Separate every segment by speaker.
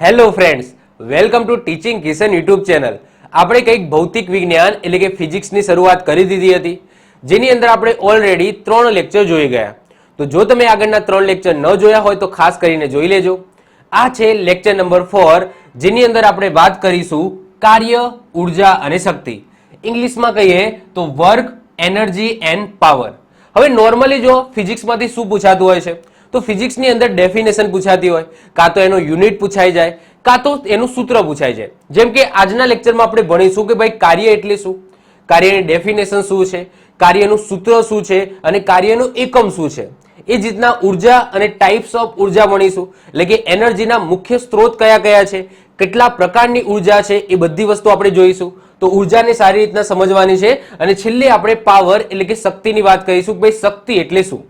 Speaker 1: Hello friends, welcome to teaching Kishan YouTube channel. આપણે કંઈક ભૌતિક વિજ્ઞાન એટલે કે ફિઝિક્સની શરૂઆત કરી દીધી હતી, જેની અંદર આપણે ઓલરેડી 3 લેક્ચર જોઈ ગયા. તો જો તમે આગળના 3 લેક્ચર ન જોયા હોય તો ખાસ કરીને જોઈ લેજો. આ છે લેક્ચર નંબર 4, જેની અંદર આપણે વાત કરીશું કાર્ય, ઉર્જા અને શક્તિ. ઇંગ્લિશમાં કહીએ તો વર્ક, એનર્જી એન્ડ પાવર. હવે નોર્મલી જો ફિઝિક્સમાંથી શું પૂછાતું હોય છે તો ફિઝિક્સની અંદર ડેફિનેશન પૂછાતી હોય, કાં તો એનો યુનિટ પૂછાઈ જાય, કાં તો એનું સૂત્ર પૂછાઈ જાય. જેમ કે આજના લેક્ચરમાં આપણે ભણીશું કે ભાઈ કાર્ય એટલે શું, કાર્યની ડેફિનેશન શું છે, કાર્યનું સૂત્ર શું છે અને કાર્યનું એકમ શું છે. એ જ રીતના ઉર્જા અને ટાઈપ્સ ઓફ ઉર્જા ભણીશું, એટલે કે એનર્જીના મુખ્ય સ્ત્રોત કયા કયા છે, કેટલા પ્રકારની ઉર્જા છે, એ બધી વસ્તુ આપણે જોઈશું. તો ઉર્જાને સારી રીતના સમજવાની છે અને છેલ્લે આપણે પાવર એટલે કે શક્તિની વાત કરીશું કે ભાઈ શક્તિ એટલે શું.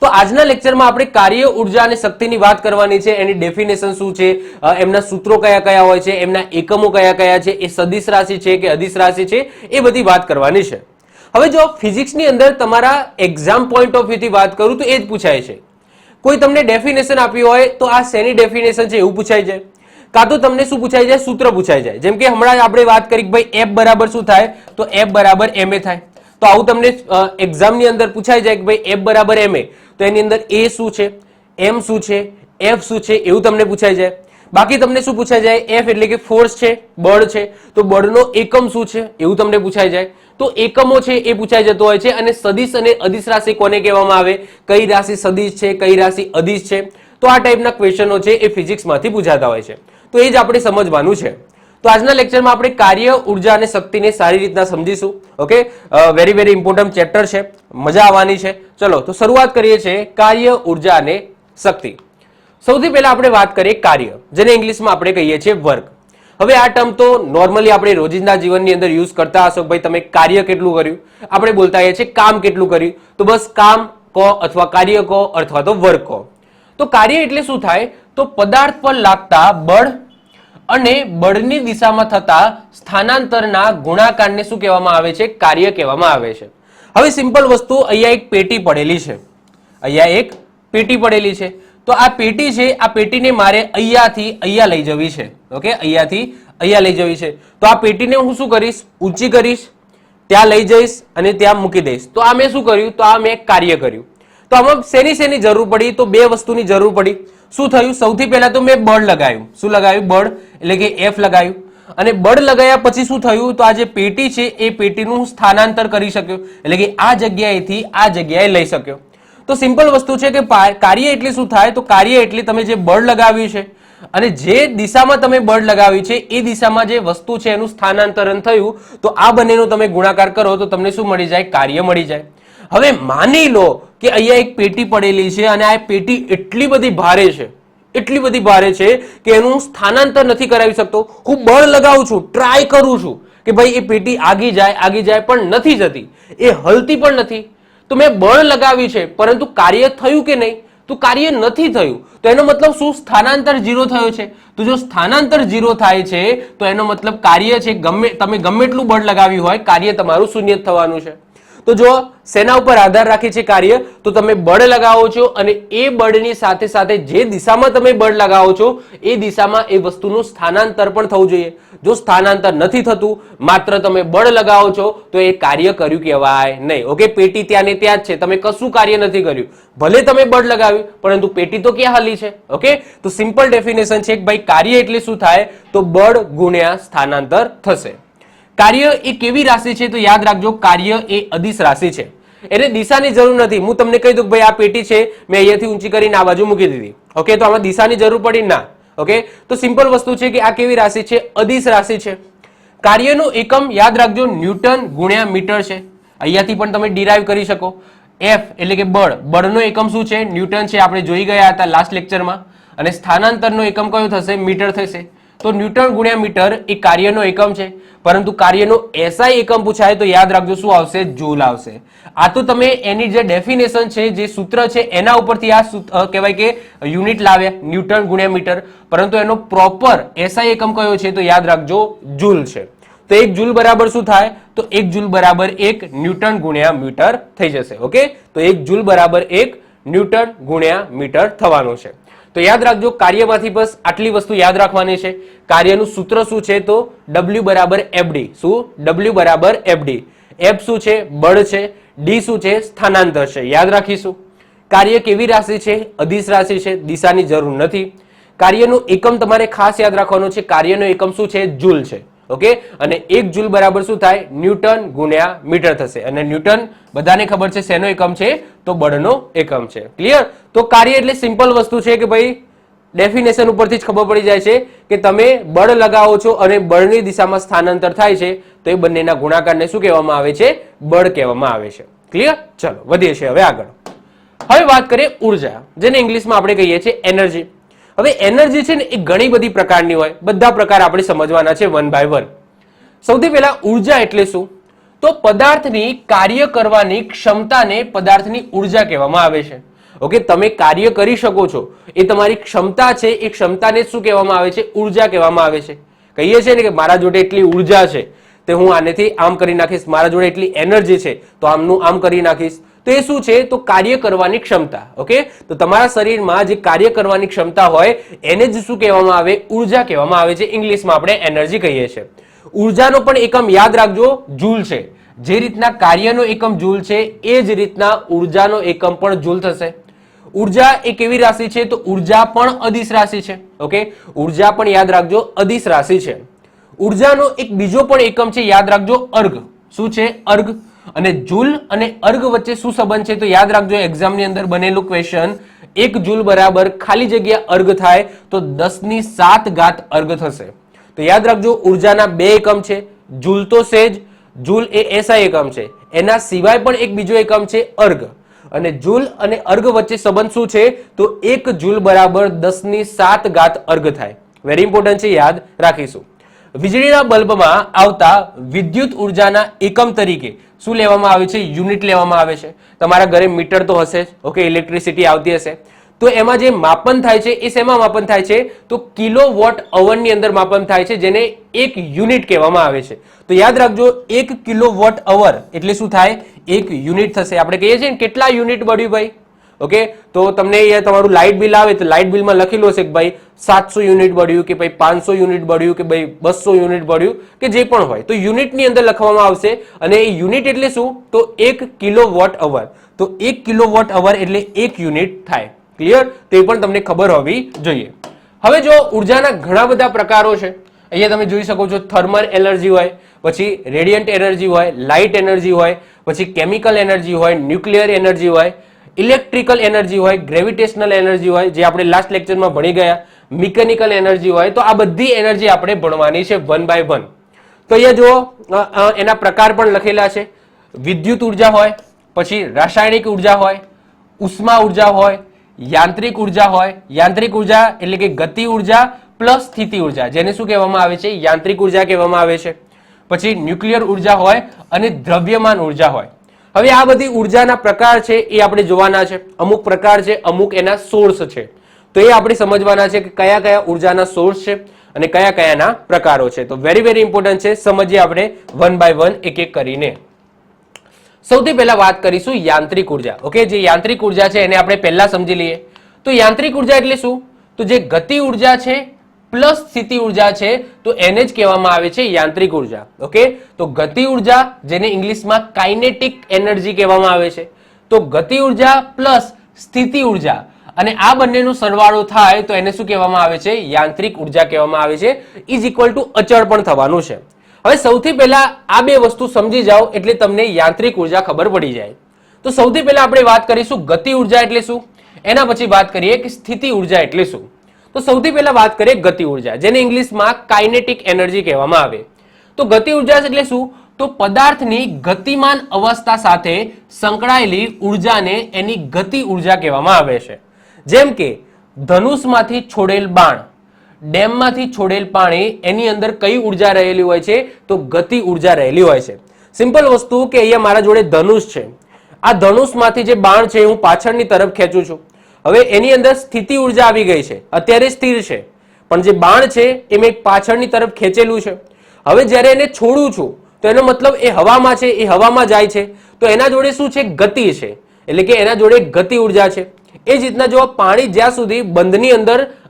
Speaker 1: તો આજના લેક્ચરમાં આપણે કાર્ય, ઉર્જા અને શક્તિની વાત કરવાની છે. એની ડેફિનેશન શું છે, એમના સૂત્રો કયા કયા હોય છે, એમના એકમો કયા કયા છે, એ સદિશ રાશિ છે કે અદિશ રાશિ છે, એ બધી વાત કરવાની છે. હવે જો ફિઝિક્સની અંદર તમારા એક્ઝામ પોઈન્ટ ઓફ વ્યૂથી વાત કરું તો એ જ પૂછાય છે. કોઈ તમને ડેફિનેશન આપ્યું હોય તો આ શેની ડેફિનેશન છે એવું પૂછાઈ જાય, કાં તો તમને શું પૂછાઈ જાય, સૂત્ર પૂછાઈ જાય. જેમ કે હમણાં આપણે વાત કરી કે ભાઈ એફ બરાબર શું થાય, તો એફ બરાબર એમ એ થાય. તો આવું તમને એક્ઝામની અંદર પૂછાઈ જાય કે ભાઈ એફ બરાબર એમ એ, તો એની અંદર એ શું છે, એમ શું છે, એફ શું છે, એવું તમને પૂછાઈ જાય. બાકી તમને શું પૂછાઈ જાય, એફ એટલે કે ફોર્સ છે, બળ છે, તો બળનો એકમ શું છે એવું તમને પૂછાઈ જાય. તો એકમો છે એ પૂછાઈ જતો હોય છે. અને સદિશ અને અદિશ રાશિ કોને કહેવામાં આવે, કઈ રાશિ સદિશ છે, કઈ રાશિ અદિશ છે, તો આ ટાઈપના ક્વેશ્ચનો છે એ ફિઝિક્સમાંથી પૂછાતા હોય છે. તો એ જ આપણે સમજવાનું છે. તો આજના લેક્ચરમાં આપણે કાર્ય, ઉર્જા અને શક્તિને સારી રીતના સમજીશું. Okay, very very important chapter છે, મજા આવવાની છે. ચલો તો શરૂઆત કરીએ છીએ કાર્ય, ઉર્જા અને શક્તિ. સૌથી પહેલા આપણે વાત કરીએ કાર્ય, જેને ઇંગ્લિશમાં આપણે કહીએ છીએ વર્ક. હવે આ ટર્મ તો નોર્મલી આપણે રોજિંદા જીવનની અંદર યુઝ કરતા હશો, ભાઈ તમે કાર્ય કેટલું કર્યું, આપણે બોલતા હોઈએ છીએ કામ કેટલું કર્યું, તો બસ કામ કહો અથવા કાર્ય કહો અથવા તો વર્ક કહો. તો કાર્ય એટલે શું થાય, તો પદાર્થ પર લાગતા બળ અને બળની દિશામાં થતા સ્થાનાંતરના ગુણાકારને શું કહેવામાં આવે છે, કાર્ય કહેવામાં આવે છે. હવે સિમ્પલ વસ્તુ, અહીંયા એક પેટી પડેલી છે, અહીંયા એક પેટી પડેલી છે. તો આ પેટી છે, આ પેટીને મારે અહીંયાથી અહીંયા લઈ જવી છે. ઓકે, અહીંયાથી અહીંયા લઈ જવી છે. તો આ પેટીને હું શું કરીશ, ઊંચી કરીશ, ત્યાં લઈ જઈશ અને ત્યાં મૂકી દઈશ. તો આ મેં શું કર્યું, તો આ મેં કાર્ય કર્યું. તો આમાં શેની જરૂર પડી, તો બે વસ્તુની જરૂર પડી. શું થયું, સૌથી પહેલા તો મેં બળ લગાવ્યું. શું લગાવ્યું, બળ એટલે કે એફ લગાવ્યું. અને બળ લગાવ્યા પછી શું થયું, તો આ જે પેટી છે એ પેટીનું સ્થાનાંતર કરી શક્યો, એટલે કે આ જગ્યાએથી આ જગ્યાએ લઈ શક્યો. તો સિમ્પલ વસ્તુ છે કે કાર્ય એટલે શું થાય, તો કાર્ય એટલે તમે જે બળ લગાવ્યું છે અને જે દિશામાં તમે બળ લગાવ્યું છે એ દિશામાં જે વસ્તુ છે એનું સ્થાનાંતરણ થયું, તો આ બંનેનો તમે ગુણાકાર કરો તો તમને શું મળી જાય, કાર્ય મળી જાય. હવે માની લો કે અહીંયા એક પેટી પડેલી છે અને આ પેટી એટલી બધી ભારે છે, એટલી બધી ભારે છે કે એનું સ્થાનાંતર નથી કરાવી શકતો. હું બળ લગાવું છું, ટ્રાય કરું છું કે ભાઈ એ પેટી આગી જાય પણ નથી જતી, એ હલતી પણ નથી. તો મેં બળ લગાવ્યું છે પરંતુ કાર્ય થયું કે નહીં, તો કાર્ય નથી થયું. તો એનો મતલબ શું, સ્થાનાંતર 0 થયો છે. તો જો સ્થાનાંતર 0 થાય છે તો એનો મતલબ કાર્ય છે, તમે ગમે એટલું બળ લગાવ્યું હોય, કાર્ય તમારું શૂન્ય થવાનું છે. તો જો શેના ઉપર આધાર રાખે છે કાર્ય, તો તમે બળ લગાવો છો અને એ બળની સાથે સાથે જે દિશામાં તમે બળ લગાવો છો એ દિશામાં એ વસ્તુનું સ્થાનાંતર પણ થવું જોઈએ. જો સ્થાનાંતર નથી થતું, માત્ર તમે બળ લગાવો છો, તો એ કાર્ય કર્યું કહેવાય નહીં. ઓકે, પેટી ત્યાં ને ત્યાં જ છે, તમે કશું કાર્ય નથી કર્યું. ભલે તમે બળ લગાવ્યું પરંતુ પેટી તો ક્યાં હલી છે. ઓકે, તો સિમ્પલ ડેફિનેશન છે કે ભાઈ કાર્ય એટલે શું થાય, તો બળ ગુણ્યા સ્થાનાંતર થશે. કાર્ય એ કેવી રાશિ છે, તો યાદ રાખજો કાર્ય એ અદિશ રાશિ છે. એને દિશાની જરૂર નથી. હું તમને કહી દઉં કે ભાઈ આ પેટી છે, મેં અહીંયાથી ઊંચી કરીને આ બાજુ મૂકી દીધી. ઓકે, તો આમાં દિશાની જરૂર પડી ના. ઓકે, તો સિમ્પલ વસ્તુ છે કે આ કેવી રાશિ છે, અદિશ રાશિ છે. કાર્યનો એકમ યાદ રાખજો ન્યૂટન ગુણ્યા મીટર છે. અહીંયાથી પણ તમે ડિરાઈવ કરી શકો. એફ એટલે કે બળ, બળનો એકમ શું છે, ન્યૂટન છે, આપણે જોઈ ગયા હતા લાસ્ટ લેક્ચરમાં. અને સ્થાનાંતરનો એકમ કયો થશે, મીટર થશે. તો ન્યૂટન ગુણ્યા મીટર એ કાર્યનો એકમ છે. પરંતુ કાર્યનો એસઆઈ એકમ પૂછાય તો યાદ રાખજો શું આવશે, જૂલ આવશે. આ તો તમે એની જે ડેફિનેશન છે, જે સૂત્ર છે એના ઉપરથી આ કહેવાય કે યુનિટ લાવ્યા, ન્યૂટન ગુણ્યા મીટર. પરંતુ એનો પ્રોપર એસઆઈ એકમ કયો છે, તો યાદ રાખજો જૂલ છે. તો 1 જૂલ બરાબર શું થાય, તો 1 જૂલ બરાબર 1 ન્યૂટન ગુણ્યા મીટર થઈ જશે. ઓકે, તો 1 જૂલ બરાબર 1 ન્યૂટન ગુણ્યા મીટર થવાનું છે. તો યાદ રાખજો, કાર્યમાંથી બસ આટલી વસ્તુ યાદ રાખવાની છે. કાર્યનું સૂત્ર શું છે? તો W બરાબર FD. શું? W બરાબર FD. F શું છે? બળ છે. D શું છે? સ્થાનાંતર છે. યાદ રાખીશું. કાર્ય કેવી રાશિ છે? અદિશ રાશિ છે. દિશાની જરૂર નથી. કાર્યનું એકમ તમારે ખાસ યાદ રાખવાનું છે. કાર્યનો એકમ શું છે? જૂલ છે. ઓકે, અને 1 જૂલ બરાબર શું થાય? ન્યૂટન ગુણ્યા મીટર થશે. અને ન્યૂટન બધાને ખબર છે શેનો એકમ છે? તો બળનો એકમ છે. ક્લિયર? તો કાર્ય એટલે સિમ્પલ વસ્તુ છે કે ભાઈ ડેફિનેશન ઉપરથી જ ખબર પડી જાય છે કે તમે બળ લગાવો છો અને બળની દિશામાં સ્થાનાંતર થાય છે તો એ બંનેના ગુણાકારને શું કહેવામાં આવે છે? બળ કહેવામાં આવે છે. ક્લિયર? ચલો વધીએ છીએ હવે આગળ. હવે વાત કરીએ ઉર્જા, જેને ઇંગ્લિશમાં આપણે કહીએ છીએ એનર્જી. હવે એનર્જી છે ને એ ઘણી બધી પ્રકારની હોય. બધા પ્રકાર આપણે સમજવાના છે વન બાય વન. સૌથી પહેલા ઉર્જા એટલે શું? તો પદાર્થની કાર્ય કરવાની ક્ષમતાને પદાર્થની ઉર્જા કહેવામાં આવે છે. ઓકે, તમે કાર્ય કરી શકો છો એ તમારી ક્ષમતા છે. એ ક્ષમતાને શું કહેવામાં આવે છે? ઉર્જા કહેવામાં આવે છે. કહીએ છીએ ને કે મારા જોડે એટલી ઉર્જા છે તો હું આનેથી આમ કરી નાખીશ, મારા જોડે એટલી એનર્જી છે તો આમનું આમ કરી નાખીશ. તો એ શું છે? તો કાર્ય કરવાની ક્ષમતા. ઓકે, તો તમારા શરીરમાં જે કાર્ય કરવાની ક્ષમતા હોય એને જ શું કહેવામાં આવે? ઉર્જા કહેવામાં આવે છે. ઇંગ્લિશમાં આપણે એનર્જી કહીએ છીએ. ઉર્જાનો પણ એકમ યાદ રાખજો, જૂલ છે. જે રીતના કાર્યનો એકમ જૂલ છે એ જ રીતના ઉર્જાનો એકમ પણ જૂલ થશે. ઉર્જા એ કેવી રાશિ છે? તો ઉર્જા પણ અદિશ રાશિ છે. ઓકે, ઉર્જા પણ યાદ રાખજો અદિશ રાશિ છે. ઉર્જાનો એક બીજો પણ એકમ છે, યાદ રાખજો, અર્ઘ. શું છે? અર્ઘ. અને જૂલ અને અર્ઘ વચ્ચે શું સંબંધ છે? તો યાદ રાખજો, એક્ઝામની અંદર બનેલું ક્વેશ્ચન, 1 જૂલ બરાબર ખાલી જગ્યા અર્ઘ થાય તો 10⁷ અર્ઘ થશે. તો યાદ રાખજો, ઉર્જાના બે એકમ છે. જૂલ તો સેજ, જૂલ એ એસઆઈ એકમ છે. એના સિવાય પણ એક બીજો એકમ છે અર્ઘ. અને જૂલ અને અર્ઘ વચ્ચે સંબંધ શું છે? તો 1 જૂલ બરાબર 10⁷ અર્ઘ થાય. વેરી ઇમ્પોર્ટન્ટ છે, યાદ રાખીશું. વીજળીના બલ્બમાં આવતા વિદ્યુત ઉર્જાના એકમ તરીકે શું લેવામાં આવે છે? યુનિટ લેવામાં આવે છે. તમારા ઘરે મીટર તો હશે જ. ઓકે, ઇલેક્ટ્રિસિટી આવતી હશે તો એમાં જે માપન થાય છે એ શેમાં માપન થાય છે? તો કિલોવોટ અવરની અંદર માપન થાય છે, જેને 1 યુનિટ કહેવામાં આવે છે. તો યાદ રાખજો, 1 કિલોવોટ અવર એટલે શું થાય? 1 યુનિટ થશે. આપણે કહીએ છીએ ને કેટલા યુનિટ બળ્યું ભાઈ. ઓકે, તો તમને અહીંયા તમારું લાઇટ બિલ આવે તો લાઇટ બિલમાં લખેલું હશે કે ભાઈ 700 યુનિટ બળ્યું, કે ભાઈ 500 યુનિટ બળ્યું, કે ભાઈ 200 યુનિટ બળ્યું, કે જે પણ હોય તો યુનિટની અંદર લખવામાં આવશે. અને એ યુનિટ એટલે શું? તો 1 કિલોવોટ અવર. તો 1 કિલોવોટ અવર એટલે 1 યુનિટ થાય. ક્લિયર? તો એ પણ તમને ખબર હોવી જોઈએ. હવે જો ઉર્જાના ઘણા બધા પ્રકારો છે. અહીંયા તમે જોઈ શકો છો, થર્મલ એનર્જી હોય, પછી રેડિયન્ટ એનર્જી હોય, લાઇટ એનર્જી હોય, પછી કેમિકલ એનર્જી હોય, ન્યુક્લિયર એનર્જી હોય, ઇલેક્ટ્રિકલ એનર્જી હોય, ગ્રેવિટેશનલ એનર્જી હોય, જે આપણે લાસ્ટ લેક્ચરમાં ભણી ગયા, મિકેનિકલ એનર્જી હોય. તો આ બધી એનર્જી આપણે ભણવાની છે વન બાય વન. તો અહીંયા જો એના પ્રકાર પણ લખેલા છે. વિદ્યુત ઉર્જા હોય, પછી રાસાયણિક ઉર્જા હોય, ઉષ્મા ઉર્જા હોય, યાંત્રિક ઉર્જા હોય. યાંત્રિક ઉર્જા એટલે કે ગતિ ઉર્જા પ્લસ સ્થિતિ ઉર્જા, જેને શું કહેવામાં આવે છે? યાંત્રિક ઉર્જા કહેવામાં આવે છે. પછી ન્યુક્લિયર ઉર્જા હોય અને દ્રવ્યમાન ઉર્જા હોય. હવે આ બધી ઉર્જાના પ્રકાર છે એ આપણે જોવાના છે. અમુક પ્રકાર છે, અમુક એના સોર્સ છે. તો એ આપણે સમજવાના છે કે કયા કયા ઉર્જાના સોર્સ છે અને કયા કયાના પ્રકારો છે. તો વેરી વેરી ઇમ્પોર્ટન્ટ છે, સમજીએ આપણે વન બાય વન એક એક કરીને. સૌથી પહેલા વાત કરીશું યાંત્રિક ઉર્જા. ઓકે, જે યાંત્રિક ઉર્જા છે એને આપણે પહેલા સમજી લઈએ. તો યાંત્રિક ઉર્જા એટલે શું? તો જે ગતિ ઉર્જા છે પ્લસ સ્થિતિ ઉર્જા છે તો એને જ કહેવામાં આવે છે યાંત્રિક ઉર્જા. ઓકે, તો ગતિ ઉર્જા, જેને ઇંગ્લિશમાં કાઇનેટિક એનર્જી કહેવામાં આવે છે, તો ગતિ ઉર્જા પ્લસ સ્થિતિ ઉર્જા અને આ બંનેનો સરવાળો થાય તો એને શું કહેવામાં આવે છે? યાંત્રિક ઉર્જા કહેવામાં આવે છે. ઇઝ ઇક્વલ ટુ અચળ પણ થવાનું છે. હવે સૌથી પહેલા આ બે વસ્તુ સમજી જાઓ એટલે તમને યાંત્રિક ઉર્જા ખબર પડી જાય. તો સૌથી પહેલા આપણે વાત કરીશું ગતિ ઉર્જા એટલે શું, એના પછી વાત કરીએ કે સ્થિતિ ઉર્જા એટલે શું. તો સૌથી પહેલા વાત કરીએ ગતિ ઉર્જા, જેને ઇંગ્લિશમાં કાઇનેટિક એનર્જી કહેવામાં આવે. તો ગતિ ઉર્જા એટલે શું? તો પદાર્થની ગતિમાન અવસ્થા સાથે સંકળાયેલી ઉર્જાને એની ગતિ ઉર્જા કહેવામાં આવે છે. જેમ કે ધનુષમાંથી છોડેલ બાણ, ડેમમાંથી છોડેલ પાણી, એની અંદર કઈ ઉર્જા રહેલી હોય છે? તો ગતિ ઉર્જા રહેલી હોય છે. સિમ્પલ વસ્તુ કે અહીંયા મારા જોડે ધનુષ છે. આ ધનુષમાંથી જે બાણ છે હું પાછળની તરફ ખેંચું છું. હવે એની અંદર સ્થિતિ ઉર્જા આવી ગઈ છે, અત્યારે સ્થિર છે, પણ જે બાણ છે એ મેં પાછળની તરફ ખેંચેલું છે. હવે જ્યારે એને છોડું છું તો એનો મતલબ એ હવામાં છે, એ હવામાં જાય છે તો એના જોડે શું છે? ગતિ છે, એટલે કે એના જોડે ગતિ ઉર્જા છે. એ જ રીતના જો પાણી જ્યાં સુધી બંધની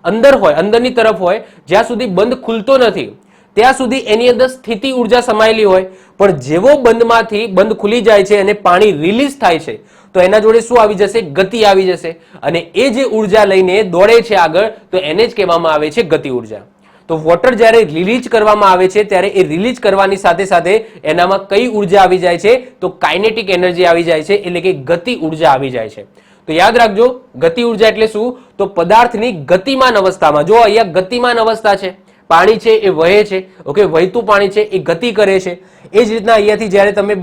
Speaker 1: અંદર હોય, અંદરની તરફ હોય, જ્યાં સુધી બંધ ખુલતો નથી ત્યાં સુધી એની અંદર સ્થિતિ ઉર્જા સમાયેલી હોય, પણ જેવો બંધમાંથી બંધ ખુલી જાય છે અને પાણી રિલીઝ થાય છે તો એના જોડે શું આવી જશે? ગતિ આવી જશે, અને એ જે ઉર્જા લઈને દોડે છે આગળ તો એને જ કહેવામાં આવે છે ગતિ ઉર્જા. તો વોટર જ્યારે રિલીઝ કરવામાં આવે છે ત્યારે એ રિલીઝ કરવાની સાથે સાથે એનામાં કઈ ઉર્જા આવી જાય છે? તો કાઇનેટિક એનર્જી આવી જાય છે, એટલે કે ગતિ ઉર્જા આવી જાય છે. તો યાદ રાખજો, ગતિ ઉર્જા એટલે શું? તો પદાર્થની ગતિમાન અવસ્થામાં, જો અહીંયા ગતિમાન અવસ્થા છે, પાણી છે એ વહે છે, ઓકે, વહેતું પાણી છે એ ગતિ કરે છે. એ જ રીતના અહીંયાથી જ્યારે તમે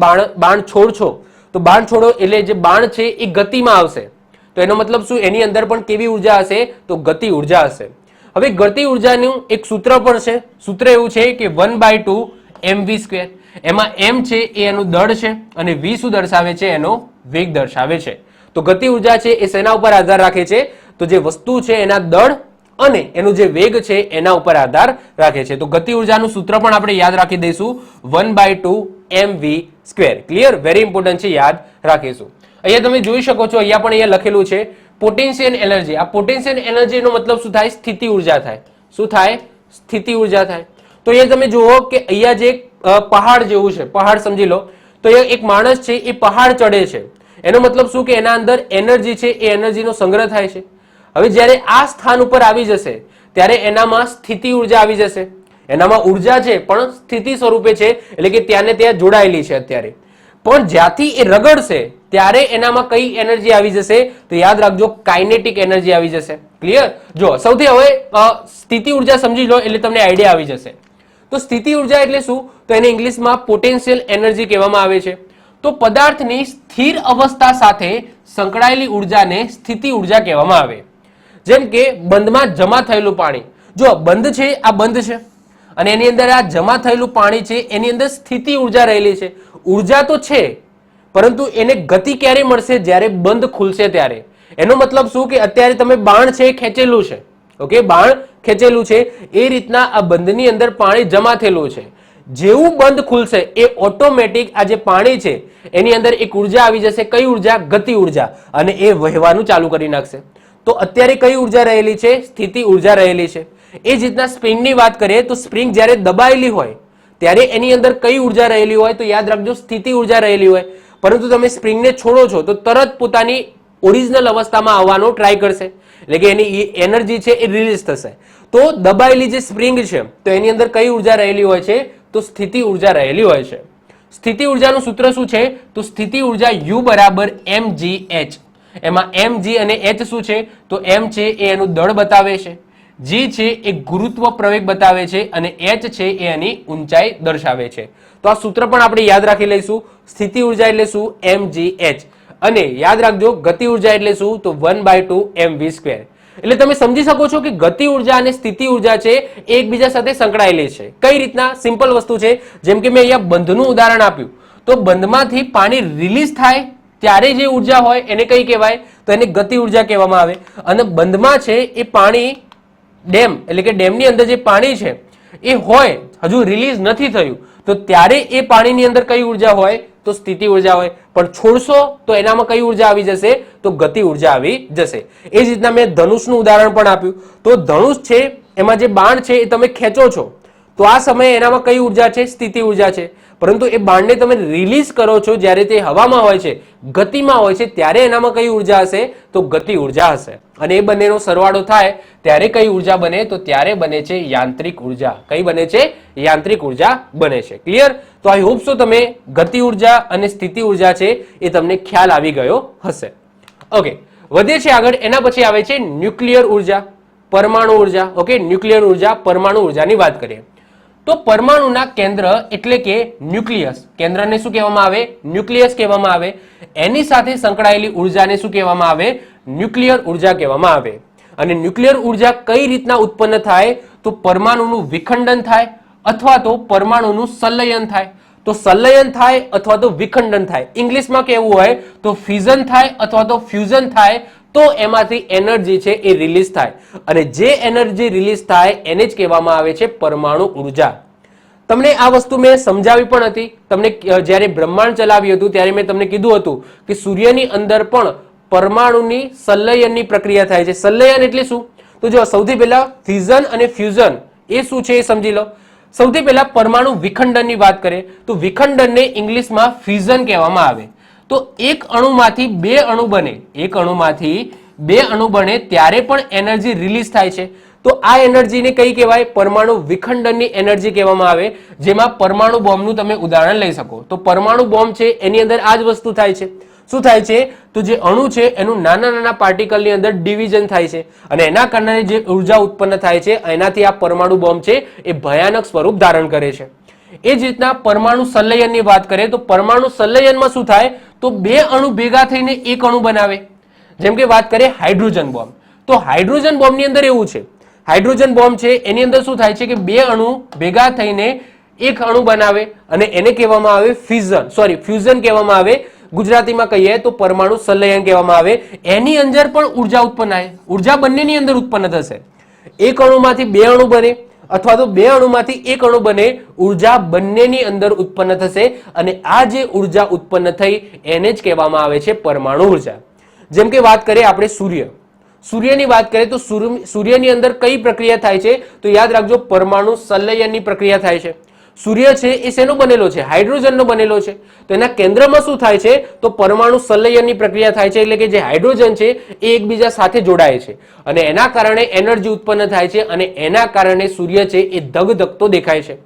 Speaker 1: બાણ છોડશો તો બાણ છોડો એટલે જે બાણ છે એ ગતિમાં આવશે, તો એનો મતલબ શું? એની અંદર પણ કેવી ઉર્જા હશે? તો ગતિ ઉર્જા હશે. હવે ગતિ ઉર્જાનું એક સૂત્ર પણ છે. સૂત્ર એવું છે કે 1/2 mv². એમાં m છે એ એનું દળ છે અને v શું દર્શાવે છે? એનો વેગ દર્શાવે છે. તો ગતિ ઉર્જા છે એ શેના ઉપર આધાર રાખે છે? તો જે વસ્તુ છે એના દળ અને એનું જે વેગ છે એના ઉપર આધાર રાખે છે. તો ગતિ ઉર્જાનું સૂત્ર પણ આપણે યાદ રાખી દઈશું, 1/2 mv². ક્લિયર? વેરી ઇમ્પોર્ટન્ટ છે, યાદ રાખીશું. અહીંયા તમે જોઈ શકો છો, અહીંયા પણ અહીંયા લખેલું છે પોટેન્શિયલ એનર્જી. આ પોટેન્શિયલ એનર્જીનો મતલબ શું થાય? સ્થિતિ ઉર્જા થાય. શું થાય? સ્થિતિ ઉર્જા થાય. તો અહીંયા તમે જુઓ કે અહીંયા જે પહાડ જેવું છે, પહાડ સમજી લો, તો અહીંયા એક માણસ છે એ પહાડ ચડે છે, એનો મતલબ શું? કે એના અંદર એનર્જી છે એ એનર્જીનો સંગ્રહ થાય છે. હવે જ્યારે આ સ્થાન ઉપર આવી જશે ત્યારે એનામાં સ્થિતિ ઉર્જા આવી જશે. એનામાં ઉર્જા છે પણ સ્થિતિ સ્વરૂપે છે, એટલે કે ત્યાં ને ત્યાં જોડાયેલી છે અત્યારે. પણ જ્યાંથી એ રગડશે ત્યારે એનામાં કઈ એનર્જી આવી જશે? તો યાદ રાખજો, કાઇનેટિક એનર્જી આવી જશે. ક્લિયર? જો સૌથી હવે સ્થિતિ ઉર્જા સમજી લો એટલે તમને આઈડિયા આવી જશે. તો સ્થિતિ ઉર્જા એટલે શું? તો એને ઇંગ્લિશમાં પોટેન્શિયલ એનર્જી કહેવામાં આવે છે. તો પદાર્થની સ્થિર અવસ્થા સાથે સંકળાયેલી ઉર્જાને સ્થિતિ ઉર્જા કહેવામાં આવે. જેમ કે બંધમાં જમા થયેલું પાણી, જો બંધ છે, આ બંધ છે અને એની અંદર આ જમા થયેલું પાણી છે, એની અંદર સ્થિતિ ઉર્જા રહેલી છે. ઉર્જા તો છે પરંતુ એને ગતિ ક્યારે મળશે? જ્યારે બંધ ખુલશે ત્યારે. એનો મતલબ શું? કે અત્યારે તમે બાણ છે ખેંચેલું છે, ઓકે, બાણ ખેંચેલું છે, એ રીતના આ બંધની અંદર પાણી જમા થયેલું છે. જેવું બંધ ખુલશે એ ઓટોમેટિક આ જે પાણી છે એની અંદર એક ઉર્જા આવી જશે. કઈ ઉર્જા? ગતિ ઉર્જા, અને એ વહેવાનું ચાલુ કરી નાખશે. તો અત્યારે કઈ ઉર્જા રહેલી છે? સ્થિતિ ઉર્જા રહેલી છે. એ જ રીતના સ્પ્રિંગની વાત કરીએ તો સ્પ્રિંગ જ્યારે દબાયેલી હોય ત્યારે એની અંદર કઈ ઉર્જા રહેલી હોય? તો યાદ રાખજો, સ્થિતિ ઉર્જા રહેલી હોય. પરંતુ તમે સ્પ્રિંગને છોડો છો તો તરત પોતાની ઓરિજિનલ અવસ્થામાં આવવાનો ટ્રાય કરશે, એટલે કે એની એનર્જી છે એ રિલીઝ થશે. તો દબાયેલી જે સ્પ્રિંગ છે તો એની અંદર કઈ ઉર્જા રહેલી હોય છે? તો સ્થિતિ ઉર્જા રહેલી હોય છે. સ્થિતિ ઉર્જાનું સૂત્ર શું છે? તો સ્થિતિ ઉર્જા U = mgh. એમાં mg અને h શું છે? તો m છે એ એનું દળ બતાવે છે, g છે એ ગુરુત્વ પ્રવેગ બતાવે છે અને h છે એ એની ઊંચાઈ દર્શાવે છે. તો આ સૂત્ર પણ આપણે યાદ રાખી લઈશું. સ્થિતિ ઉર્જા એટલે શું? mgh. અને યાદ રાખજો, ગતિ ઉર્જા એટલે શું? તો 1/2 mv². એટલે તમે સમજી શકો છો કે ગતિ ઉર્જા અને સ્થિતિ ઉર્જા છે એ એકબીજા સાથે સંકળાયેલી છે. કઈ રીતના? સિમ્પલ વસ્તુ છે. જેમ કે મેં અહીંયા બંધનું ઉદાહરણ આપ્યું, તો બંધમાંથી પાણી રિલીઝ થાય ત્યારે જે ઉર્જા હોય એને કઈ કહેવાય? તો એને ગતિ ઉર્જા કહેવામાં આવે. અને બંધમાં છે એ પાણી, ડેમ એટલે કે ડેમની અંદર જે પાણી છે એ હોય, હજુ રિલીઝ નથી થયું, તો ત્યારે એ પાણીની અંદર કઈ ઉર્જા હોય? તો સ્થિતિ ઉર્જા હોય. પણ છોડશો તો એનામાં કઈ ઉર્જા આવી જશે? તો ગતિ ઉર્જા આવી જશે. એ જ રીતના મેં ધનુષનું ઉદાહરણ પણ આપ્યું. તો ધનુષ છે એમાં જે બાણ છે એ તમે ખેંચો છો તો આ સમયે એનામાં કઈ ઉર્જા છે? સ્થિતિ ઉર્જા છે. પરંતુ એ બાણને તમે રિલીઝ કરો છો જ્યારે તે હવામાં હોય છે, ગતિમાં હોય છે, ત્યારે એનામાં કઈ ઉર્જા હશે? તો ગતિ ઉર્જા હશે. અને એ બંનેનો સરવાળો થાય ત્યારે કઈ ઉર્જા બને? તો ત્યારે બને છે યાંત્રિક ઉર્જા. કઈ બને છે? યાંત્રિક ઉર્જા બને છે. ક્લિયર? તો આઈ હોપ સો તમે ગતિ ઉર્જા અને સ્થિતિ ઉર્જા છે એ તમને ખ્યાલ આવી ગયો હશે. ઓકે, વધે છે આગળ. એના પછી આવે છે ન્યુક્લિયર ઉર્જા, પરમાણુ ઉર્જા. ઓકે, ન્યુક્લિયર ઉર્જા, પરમાણુ ઉર્જાની વાત કરીએ તો પરમાણુના કેન્દ્ર એટલે કે ન્યુક્લિયસ, કેન્દ્રને શું કહેવામાં આવે? ન્યુક્લિયસ કહેવામાં આવે. એની સાથે સંકળાયેલી ઉર્જાને શું કહેવામાં આવે? ન્યુક્લિયર ઉર્જા કહેવામાં આવે. અને ન્યુક્લિયર ઉર્જા કઈ રીતના ઉત્પન્ન થાય? તો પરમાણુનું વિખંડન થાય અથવા તો પરમાણુનું સંલયન થાય. તો સંલયન થાય અથવા તો વિખંડન થાય. ઇંગ્લિશમાં કેવું હોય? તો ફ્યુઝન થાય અથવા તો ફ્યુઝન થાય. તો એમાંથી એનર્જી છે એ રિલીઝ થાય, અને જે એનર્જી રિલીઝ થાય એને જ કહેવામાં આવે છે પરમાણુ ઉર્જા. તમને આ વસ્તુ મેં સમજાવી પણ હતી. તમને જ્યારે બ્રહ્માંડ ચલાવ્યું હતું ત્યારે મેં તમને કીધું હતું કે સૂર્યની અંદર પણ પરમાણુની સંલયનની પ્રક્રિયા થાય છે. સંલયન એટલે શું? તો જો સૌથી પહેલા ફ્યુઝન અને ફ્યુઝન એ શું છે એ સમજી લો. સૌથી પહેલા પરમાણુ વિખંડનની વાત કરીએ તો વિખંડનને ઇંગ્લિશમાં ફ્યુઝન કહેવામાં આવે. તો એક અણુમાંથી બે અણુ બને, એક અણુમાંથી બે અણુ બને ત્યારે પણ એનર્જી રિલીઝ થાય છે. તો આ એનર્જીને કઈ કહેવાય? પરમાણુ વિખંડનની એનર્જી કહેવામાં આવે, જેમાં પરમાણુ બોમ્બનું તમે ઉદાહરણ લઈ શકો. તો પરમાણુ બોમ્બ છે એની અંદર આ જ વસ્તુ થાય છે. શું થાય છે? તો જે અણુ છે એનું નાના નાના પાર્ટિકલની અંદર ડિવિઝન થાય છે અને એના કારણે જે ઉર્જા ઉત્પન્ન થાય છે એનાથી આ પરમાણુ બોમ્બ છે એ ભયાનક સ્વરૂપ ધારણ કરે છે. એ જ રીતના પરમાણુ સંલયનની વાત કરીએ તો પરમાણુ સંલયનમાં શું થાય? તો બે અણુ ભેગા થઈને એક અણુ બનાવે. જેમ કે વાત કરીએ હાઇડ્રોજન બોમ્બ, તો હાઇડ્રોજન બોમ્બની અંદર એવું છે, હાઇડ્રોજન બોમ્બ છે એની અંદર શું થાય છે કે બે અણુ ભેગા થઈને એક અણુ બનાવે અને એને કહેવામાં આવે ફ્યુઝન કહેવામાં આવે. ગુજરાતીમાં કહીએ તો પરમાણુ સંલયન કહેવામાં આવે. એની અંદર પણ ઉર્જા ઉત્પન્ન થાય, ઉર્જા બંનેની અંદર ઉત્પન્ન થશે. એક અણુમાંથી બે અણુ બને અથવા તો બે અણુમાંથી એક અણુ બને, ઉર્જા બંનેની અંદર ઉત્પન્ન થશે અને આ જે ઉર્જા ઉત્પન્ન થઈ એને જ કહેવામાં આવે છે પરમાણુ ઉર્જા. જેમ કે વાત કરીએ આપણે સૂર્યની વાત કરીએ તો સૂર્યની અંદર કઈ પ્રક્રિયા થાય છે? તો યાદ રાખજો પરમાણુ સંલયનની પ્રક્રિયા થાય છે. સૂર્ય છે એ શેનો બનેલો છે? હાઇડ્રોજનનો બનેલો છે. તો એના કેન્દ્રમાં શું થાય છે? તો પરમાણુ સંલયનની પ્રક્રિયા થાય છે, એટલે કે જે હાઇડ્રોજન છે એ એકબીજા સાથે જોડાય છે અને એના કારણે એનર્જી ઉત્પન્ન થાય છે અને એના કારણે સૂર્ય છે એ ધગધગતો દેખાય છે.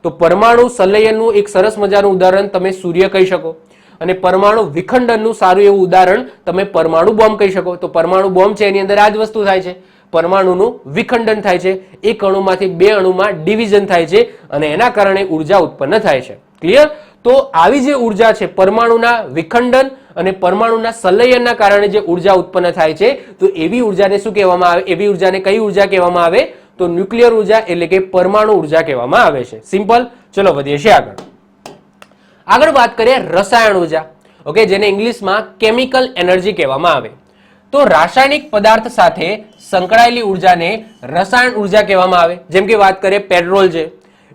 Speaker 1: તો પરમાણુ સંલયનનું એક સરસ મજાનું ઉદાહરણ તમે સૂર્ય કહી શકો અને પરમાણુ વિખંડનનું સારું એવું ઉદાહરણ તમે પરમાણુ બોમ્બ કહી શકો. તો પરમાણુ બોમ્બ છે એની અંદર આ જ વસ્તુ થાય છે, પરમાણુનું વિખંડન થાય છે, એક અણુમાંથી બે અણુમાં ડિવિઝન થાય છે અને એના કારણે ઉર્જા ઉત્પન્ન થાય છે. ક્લિયર? તો આવી જે ઉર્જા છે પરમાણુના વિખંડન અને પરમાણુના સંલયનના કારણે જે ઉર્જા ઉત્પન્ન થાય છે તો એવી ઉર્જાને શું કહેવામાં આવે? એવી ઉર્જાને કઈ ઉર્જા કહેવામાં આવે? તો ન્યુક્લિયર ઉર્જા એટલે કે પરમાણુ ઉર્જા કહેવામાં આવે છે. સિમ્પલ. ચલો વધીએ છીએ આગળ વાત કરીએ રસાયણ ઉર્જા. ઓકે, જેને ઇંગ્લિશમાં કેમિકલ એનર્જી કહેવામાં આવે. તો રાસાયણિક પદાર્થ સાથે સંકળાયેલી ઉર્જાને રસાયણ ઉર્જા કહેવામાં આવે. જેમ કે વાત કરીએ પેટ્રોલ છે,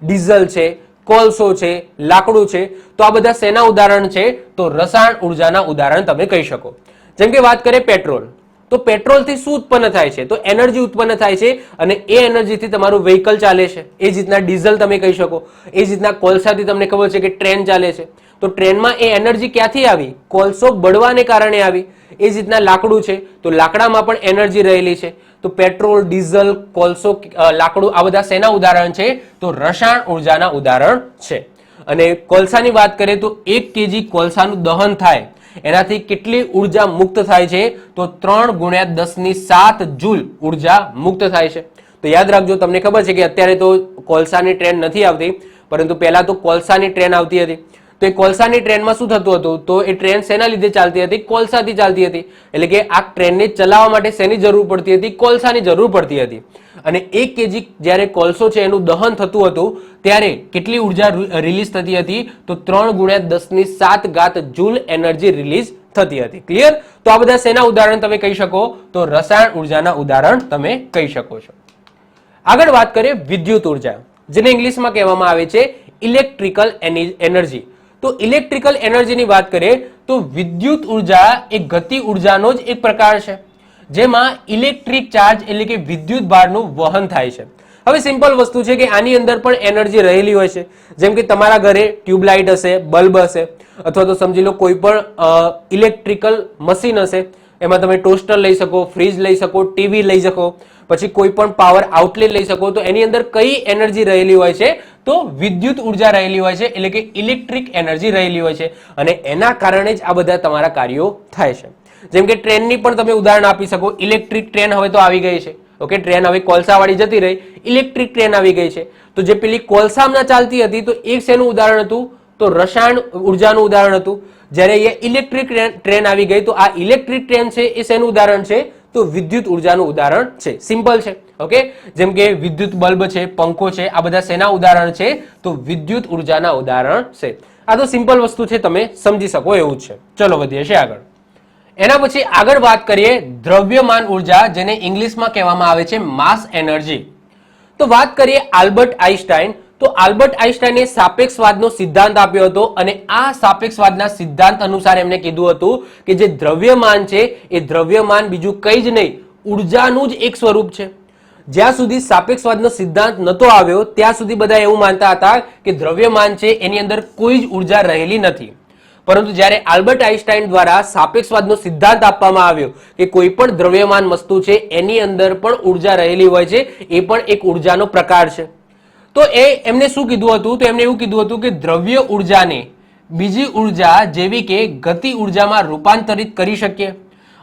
Speaker 1: ડીઝલ છે, કોલસો છે, લાકડું છે, તો આ બધા શેના ઉદાહરણ છે? તો રસાયણ ઉર્જાના ઉદાહરણ તમે કહી શકો. જેમ કે વાત કરીએ પેટ્રોલ, તો પેટ્રોલથી શું ઉત્પન્ન થાય છે? તો એનર્જી ઉત્પન્ન થાય છે અને એ એનર્જીથી તમારું વ્હીકલ ચાલે છે. એ જ રીતના ડીઝલ તમે કહી શકો. એ જ રીતના કોલસાથી તમને ખબર છે કે ટ્રેન ચાલે છે. તો ટ્રેનમાં એ એનર્જી ક્યાંથી આવી? કોલસો બળવાને કારણે આવી. એ જ રીતના લાકડું છે, તો લાકડામાં પણ એનર્જી રહેલી છે. તો પેટ્રોલ, ડીઝલ, કોલસો, લાકડું આ બધા શેના ઉદાહરણ છે? તો રસાયણ ઉર્જાના ઉદાહરણ છે. અને કોલસાની વાત કરીએ તો 1 kg કોલસાનું દહન થાય એનાથી કેટલી ઉર્જા મુક્ત થાય છે? તો 3 × 10⁷ જૂલ ઉર્જા મુક્ત થાય છે. તો યાદ રાખજો, તમને ખબર છે કે અત્યારે તો કોલસાની ટ્રેન નથી આવતી, પરંતુ પહેલા તો કોલસાની ટ્રેન આવતી હતી. તો એ કોલસાની ટ્રેનમાં શું થતું હતું? તો એ ટ્રેન શેના લીધે ચાલતી હતી? કોલસાથી ચાલતી હતી. એટલે કે આ ટ્રેનને ચલાવવા માટે શેની જરૂર પડતી હતી? કોલસાની જરૂર પડતી હતી. અને 1 kg જ્યારે કોલસો છે એનું દહન થતું હતું ત્યારે કેટલી ઉર્જા રિલીઝ થતી હતી? તો 3 × 10⁷ જૂલ એનર્જી રિલીઝ થતી હતી. ક્લિયર? તો આ બધા શેના ઉદાહરણ તમે કહી શકો? તો રસાયણ ઉર્જાના ઉદાહરણ તમે કહી શકો છો. આગળ વાત કરીએ વિદ્યુત ઉર્જા, જેને ઇંગ્લિશમાં કહેવામાં આવે છે ઇલેક્ટ્રિકલ એનર્જી. તો ઇલેક્ટ્રિકલ એનર્જીની વાત કરીએ તો વિદ્યુત ઉર્જા એ ગતિ ઉર્જાનો જ એક પ્રકાર છે, જેમાં ઇલેક્ટ્રિક ચાર્જ એટલે કે વિદ્યુત ભારનું વહન થાય છે. હવે સિમ્પલ વસ્તુ છે કે આની અંદર પણ એનર્જી રહેલી હોય છે. જેમ કે તમારા ઘરે ટ્યુબલાઇટ હશે, બલ્બ હશે, અથવા તો સમજી લો કોઈ પણ ઇલેક્ટ્રિકલ મશીન હશે, એમાં તમે ટોસ્ટર લઈ શકો, ફ્રીજ લઈ શકો, ટીવી લઈ શકો, પછી કોઈ પણ પાવર આઉટલેટ લઈ શકો. તો એની અંદર કઈ એનર્જી રહેલી હોય છે? તો વિદ્યુત ઉર્જા રહેલી હોય છે, એટલે કે ઇલેક્ટ્રિક એનર્જી રહેલી હોય છે અને એના કારણે જ આ બધા તમારા કાર્યો થાય છે. જેમ કે ટ્રેનની પણ તમે ઉદાહરણ આપી શકો. ઇલેક્ટ્રિક ટ્રેન હવે તો આવી ગઈ છે. ઓકે, ટ્રેન હવે કોલસાવાળી જતી રહી, ઇલેક્ટ્રિક ટ્રેન આવી ગઈ છે. તો જે પેલી કોલસામાં ચાલતી હતી તો એક શેનું ઉદાહરણ હતું? તો રસાયણ ઉર્જાનું ઉદાહરણ હતું. જ્યારે એ ઇલેક્ટ્રિક ટ્રેન આવી ગઈ તો આ ઇલેક્ટ્રિક ટ્રેન છે એ શેનું ઉદાહરણ છે? તો વિદ્યુત ઉર્જાનું ઉદાહરણ છે. સિમ્પલ છે. ઓકે, જેમ કે વિદ્યુત બલ્બ છે, પંખો છે, આ બધા શેના ઉદાહરણ છે? તો વિદ્યુત ઉર્જાના ઉદાહરણ છે. આ તો સિમ્પલ વસ્તુ છે, તમે સમજી શકો એવું જ છે. ચલો વધીએ છીએ આગળ. એના પછી આગળ વાત કરીએ દ્રવ્યમાન ઉર્જા, જેને ઇંગ્લિશમાં કહેવામાં આવે છે માસ એનર્જી. તો વાત કરીએ આલ્બર્ટ આઇન્સ્ટાઈન, તો આલ્બર્ટ આઇન્સ્ટાઈને સાપેક્ષવાદનો સિદ્ધાંત આપ્યો હતો અને આ સાપેક્ષવાદના સિદ્ધાંત અનુસાર એમણે કીધું હતું કે જે દ્રવ્યમાન છે એ દ્રવ્યમાન બીજું કંઈ જ નહીં, ઉર્જાનું જ એક સ્વરૂપ છે. જ્યાં સુધી સાપેક્ષવાદનો સિદ્ધાંત નતો આવ્યો ત્યાં સુધી બધા એવું માનતા હતા કે દ્રવ્યમાન છે એની અંદર કોઈ જ ઉર્જા રહેલી નથી. પરંતુ જ્યારે આલ્બર્ટ આઇન્સ્ટાઈન દ્વારા સાપેક્ષવાદનો સિદ્ધાંત આપવામાં આવ્યો કે કોઈ પણ દ્રવ્યમાન વસ્તુ છે એની અંદર પણ ઉર્જા રહેલી હોય છે, એ પણ એક ઉર્જાનો પ્રકાર છે. તો એમને શું કીધું હતું? તો એમને એવું કીધું હતું કે દ્રવ્ય ઉર્જાને બીજી ઉર્જા જેવી કે ગતિ ઉર્જામાં રૂપાંતરિત કરી શકીએ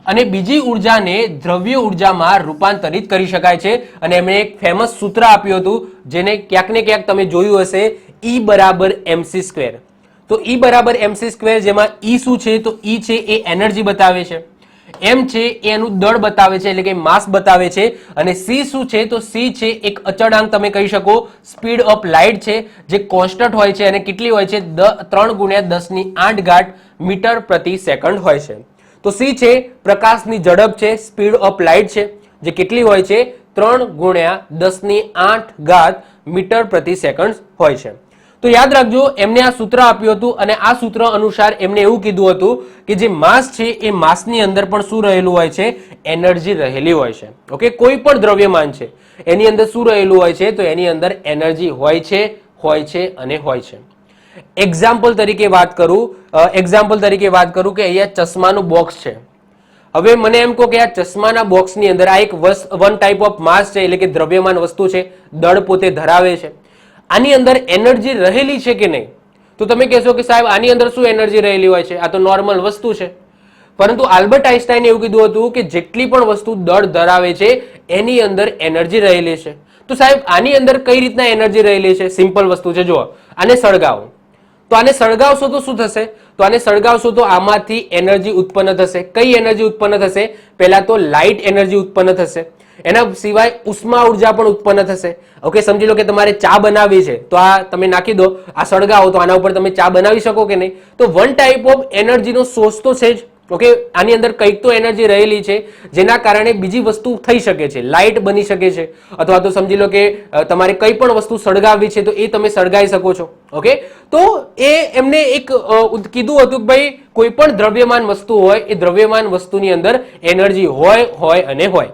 Speaker 1: અને બીજી ઉર્જાને દ્રવ્ય ઉર્જામાં રૂપાંતરિત કરી શકાય છે. અને એમણે એક ફેમસ સૂત્ર આપ્યું હતું જેને ક્યાંક ને ક્યાંક તમે જોયું હશે, E બરાબર mc સ્ક્વેર. તો E બરાબર mc સ્ક્વેર, જેમાં E શું છે? તો E છે એ એનર્જી બતાવે છે, M છે એ એનું દળ બતાવે છે એટલે કે માસ બતાવે છે, અને C શું છે? તો C છે એક અચળાંક, તમે કહી શકો સ્પીડ ઓફ લાઇટ છે જે કોન્સ્ટન્ટ હોય છે અને કેટલી હોય છે? 3 × 10⁸ મીટર પ્રતિ સેકન્ડ હોય છે. તો C છે પ્રકાશની ઝડપ છે, સ્પીડ ઓફ લાઇટ છે જે કેટલી હોય છે? 3 × 10⁸ મીટર પ્રતિ સેકન્ડ હોય છે. તો યાદ રાખજો, એમને આ સૂત્ર આપ્યું હતું અને આ સૂત્ર અનુસાર એમને એવું કીધું હતું કે જે માસ છે એ માસની અંદર પણ શું રહેલું હોય છે? એનર્જી રહેલી હોય છે. ઓકે, કોઈ પણ દ્રવ્યમાન છે એની અંદર શું રહેલું હોય છે? તો એની અંદર એનર્જી હોય છે અને હોય છે. એક્ઝામ્પલ તરીકે વાત કરું કે અહીંયા ચશ્માનું બોક્સ છે. હવે મને એમ કહો કે આ ચશ્માના બોક્સની અંદર આ એક વન ટાઈપ ઓફ માસ છે એટલે કે દ્રવ્યમાન વસ્તુ છે, દળ પોતે ધરાવે છે. આની અંદર એનર્જી રહેલી છે કે નહીં? તો તમે કહેશો કે સાહેબ આની અંદર શું એનર્જી રહેલી હોય છે? આ તો નોર્મલ વસ્તુ છે. પરંતુ આલ્બર્ટ આઇન્સ્ટાઈને એવું કીધું હતું કે જેટલી પણ વસ્તુ દળ ધરાવે છે એની અંદર એનર્જી રહેલી છે. તો સાહેબ આની અંદર કઈ રીતના એનર્જી રહેલી છે? સિમ્પલ વસ્તુ છે, જુઓ, આને સળગાવો. તો આને સળગાવશો તો શું થશે? તો આને સળગાવશો તો આમાંથી એનર્જી ઉત્પન્ન થશે. કઈ એનર્જી ઉત્પન્ન થશે? પહેલા તો લાઇટ એનર્જી ઉત્પન્ન થશે, એના સિવાય ઉષ્મા ઉર્જા પણ ઉત્પન્ન થશે. ઓકે, સમજી લો કે તમારે ચા બનાવવી છે તો આ તમે નાખી દો, આ સળગાવો તો આના ઉપર તમે ચા બનાવી શકો કે નહીં? તો વન ટાઈપ ઓફ એનર્જીનો સોર્સ તો છે જ. ઓકે, આની અંદર કંઈક તો એનર્જી રહેલી છે જેના કારણે બીજી વસ્તુ થઈ શકે છે, લાઇટ બની શકે છે, અથવા તો સમજી લો કે તમારે કઈ પણ વસ્તુ સળગાવવી છે તો એ તમે સળગાવી શકો છો. ઓકે, તો એમને એક કીધું હતું કે ભાઈ કોઈ પણ દ્રવ્યમાન વસ્તુ હોય એ દ્રવ્યમાન વસ્તુની અંદર એનર્જી હોય અને હોય,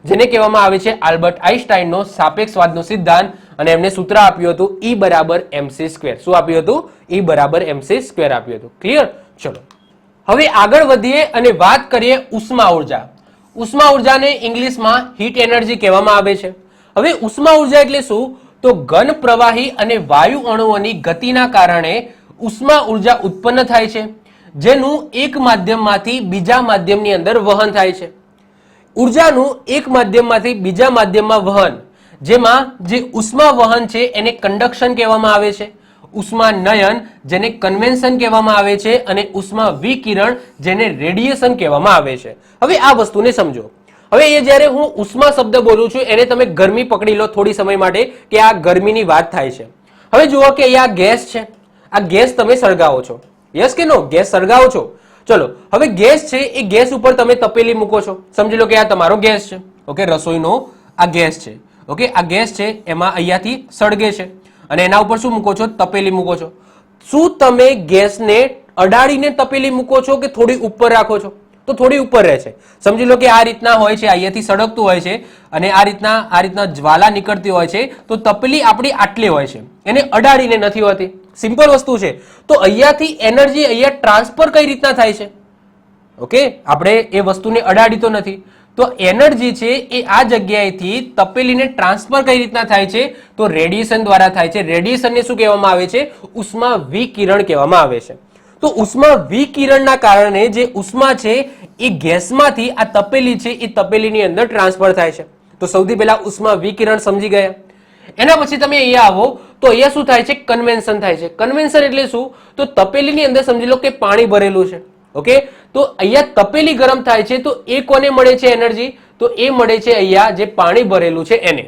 Speaker 1: જેને કહેવામાં આવે છે આલ્બર્ટ આઇન્સ્ટાઈનનો સાપેક્ષવાદનો સિદ્ધાંત. અને એમને સૂત્ર આપ્યું હતું E બરાબર mc સ્ક્વેર. શું આપ્યું હતું? E બરાબર mc સ્ક્વેર આપ્યું હતું. ક્લિયર? ચલો હવે આગળ વધીએ અને વાત કરીએ ઉષ્મા ઉર્જા. ઉષ્મા ઉર્જાને ઇંગ્લિશમાં હીટ એનર્જી કહેવામાં આવે છે. હવે ઉષ્મા ઉર્જા એટલે શું? તો ઘન પ્રવાહી અને વાયુ અણુઓની ગતિના કારણે ઉષ્મા ઉર્જા ઉત્પન્ન થાય છે જેનું એક માધ્યમમાંથી બીજા માધ્યમની અંદર વહન થાય છે. ઉર્જાનું એક માધ્યમમાંથી બીજા માધ્યમમાં વહન, જેમાં જે ઉષ્મા વહન છે એને કંડક્શન કહેવામાં આવે છે, ઉષ્મા નયન જેને કન્વેન્શન કહેવામાં આવે છે, અને ઉષ્મા વિકિરણ જેને રેડિયેશન કહેવામાં આવે છે. હવે આ વસ્તુને સમજો. હવે એ જ્યારે હું ઉષ્મા શબ્દ બોલું છું એને તમે ગરમી પકડી લો થોડી સમય માટે કે આ ગરમીની વાત થાય છે. હવે જુઓ કે અહીંયા ગેસ છે, આ ગેસ તમે સળગાવો છો, યસ કે નો? ગેસ સળગાવો છો. ચલો, હવે ગેસ છે એ ગેસ ઉપર તમે તપેલી મૂકો છો. સમજી લો કે આ તમારો ગેસ છે. ઓકે, રસોઈનો આ ગેસ છે. ઓકે, આ ગેસ છે એમાં અહીંયાથી સળગે છે અને એના ઉપર શું મૂકો છો? તપેલી મૂકો છો. શું તમે ગેસને અડાડીને તપેલી મૂકો છો કે થોડી ઉપર રાખો છો? તો થોડી ઉપર રહે છે. સમજી લો કે આ રીતના હોય છે, અહીંયાથી સળગતું હોય છે અને આ રીતના જ્વાલા નીકળતી હોય છે, તો તપેલી આપણી આટલી હોય છે, એને અડાડીને નથી હોતી. સિમ્પલ વસ્તુ છે. તો અહીંયાથી એનર્જી અહીંયા ટ્રાન્સફર કઈ રીતના થાય છે? ઓકે, આપણે એ વસ્તુને અડાડી તો નથી, તો એનર્જી છે એ આ જગ્યાએથી તપેલીને ટ્રાન્સફર કઈ રીતના થાય છે? તો રેડિયેશન દ્વારા થાય છે. રેડિયેશનને શું કહેવામાં આવે છે? ઉષ્મા વિકિરણ કહેવામાં આવે છે. તો ઉષ્મા વિકિરણના કારણે જે ઉષ્મા છે એ ગેસમાંથી આ તપેલી છે એ તપેલીની અંદર ટ્રાન્સફર થાય છે. તો સૌથી પહેલા ઉષ્મા વિકિરણ સમજી ગયા. એના પછી તમે અહીંયા આવો તો અહીંયા શું થાય છે? કન્વેન્શન થાય છે. કન્વેન્શન એટલે શું? તો તપેલીની અંદર સમજી લો કે પાણી ભરેલું છે. ઓકે, તો અહીંયા તપેલી ગરમ થાય છે તો એ કોને મળે છે એનર્જી? તો એ મળે છે અહીંયા જે પાણી ભરેલું છે એને.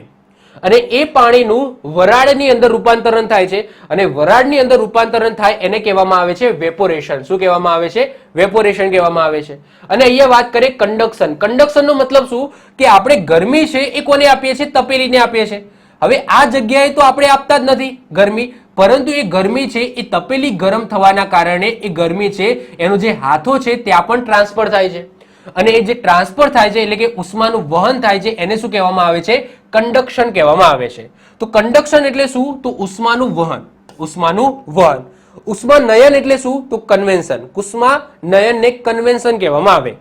Speaker 1: અને એ પાણીનું વરાળની અંદર રૂપાંતરણ થાય છે અને વરાળની અંદર રૂપાંતરણ થાય એને કહેવામાં આવે છે વેપોરેશન. શું કહેવામાં આવે છે? વેપોરેશન કહેવામાં આવે છે. અને અહીંયા વાત કરીએ કન્ડક્શન. કન્ડક્શનનો મતલબ શું? કે આપણે ગરમી છે એ કોને આપીએ છીએ? તપેલીને આપીએ છીએ. હવે આ જગ્યાએ તો આપણે આપતા જ નથી ગરમી, પરંતુ એ ગરમી છે એ તપેલી ગરમ થવાના કારણે એ ગરમી છે એનો જે હાથો છે ત્યાં પણ ટ્રાન્સફર થાય છે, અને એ જે ટ્રાન્સફર થાય છે એટલે કે ઉષ્માનું વહન થાય છે એને શું કહેવામાં આવે છે? કન્ડક્શન કહેવામાં આવે છે. તો કન્ડક્શન એટલે શું? તો ઉષ્માનું વહન. ઉષ્માનું વહન. ઉષ્મા નયન એટલે શું? તો કન્વેન્શન. ઉષ્મા નયનને કન્વેન્શન કહેવામાં આવે,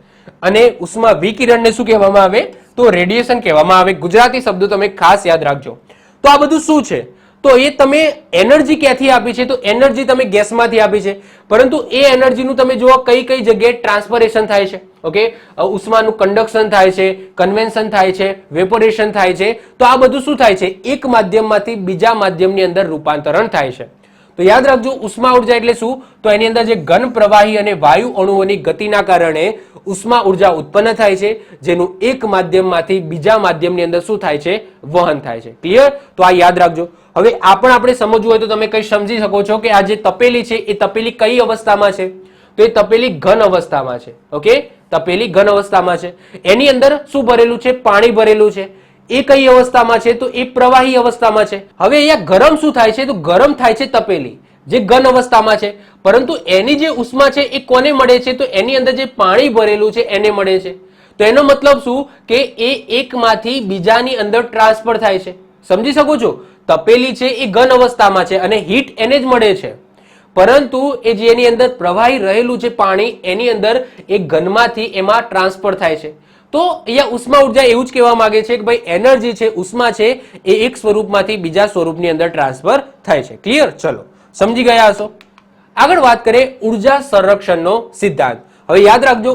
Speaker 1: અને ઉષ્મા વિકિરણને શું કહેવામાં આવે? તો રેડિયેશન કહેવામાં આવે. ગુજરાતી શબ્દો તમે ખાસ યાદ રાખજો. તો આ બધું શું છે? તો એ તમે એનર્જી ક્યાંથી આપી છે? તો એનર્જી તમે ગેસમાંથી આપી છે, પરંતુ એ એનર્જીનું તમે જુઓ કઈ કઈ જગ્યાએ ટ્રાન્સફરેશન થાય છે. ઓકે, ઉષ્માનું કન્ડક્શન થાય છે, કન્વેન્શન થાય છે, વેપોરેશન થાય છે. તો આ બધું શું થાય છે? એક માધ્યમમાંથી બીજા માધ્યમની અંદર રૂપાંતરણ થાય છે. તો યાદ રાખજો, ઉષ્મા ઉર્જા એટલે શું? તો એની અંદર જે ઘન પ્રવાહી અને વાયુ અણુઓની ગતિના કારણે ઉષ્મા ઉર્જા ઉત્પન્ન થાય છે, જેનું એક માધ્યમમાંથી બીજા માધ્યમની અંદર શું થાય છે? વહન થાય છે. ક્લિયર? તો આ યાદ રાખજો. હવે આ પણ આપણે સમજવું હોય તો તમે કઈ સમજી શકો છો કે આ જે તપેલી છે એ તપેલી કઈ અવસ્થામાં છે? તો એ તપેલી ઘન અવસ્થામાં છે. ઓકે, તપેલી ઘન અવસ્થામાં છે. એની અંદર શું ભરેલું છે? પાણી ભરેલું છે. એ કઈ અવસ્થામાં છે? તો એ પ્રવાહી અવસ્થામાં છે. હવે અહીંયા ગરમ શું થાય છે? તો ગરમ થાય છે તપેલી, જે ઘન અવસ્થામાં છે, પરંતુ એની જે ઉષ્મા છે એ કોને મળે છે? તો એની અંદર જે પાણી ભરેલું છે એને મળે છે. તો એનો મતલબ શું? કે એ એકમાંથી બીજાની અંદર ટ્રાન્સફર થાય છે. સમજી શકો છો? તપેલી છે એ ઘન અવસ્થામાં છે અને હીટ એને જ મળે છે, પરંતુ એ જે એની અંદર પ્રવાહી રહેલું છે પાણી, એની અંદર એ ઘનમાંથી એમાં ટ્રાન્સફર થાય છે. તો અહીંયા ઉષ્મા ઉર્જા એવું જ કહેવા માંગે છે કે ભાઈ એનર્જી છે, ઉષ્મા છે એ એક સ્વરૂપમાંથી બીજા સ્વરૂપની અંદર ટ્રાન્સફર થાય છે. ક્લિયર? ચલો, સમજી ગયા હશો. આગળ વાત કરીએ ઉર્જા સંરક્ષણનો સિદ્ધાંત. હવે યાદ રાખજો,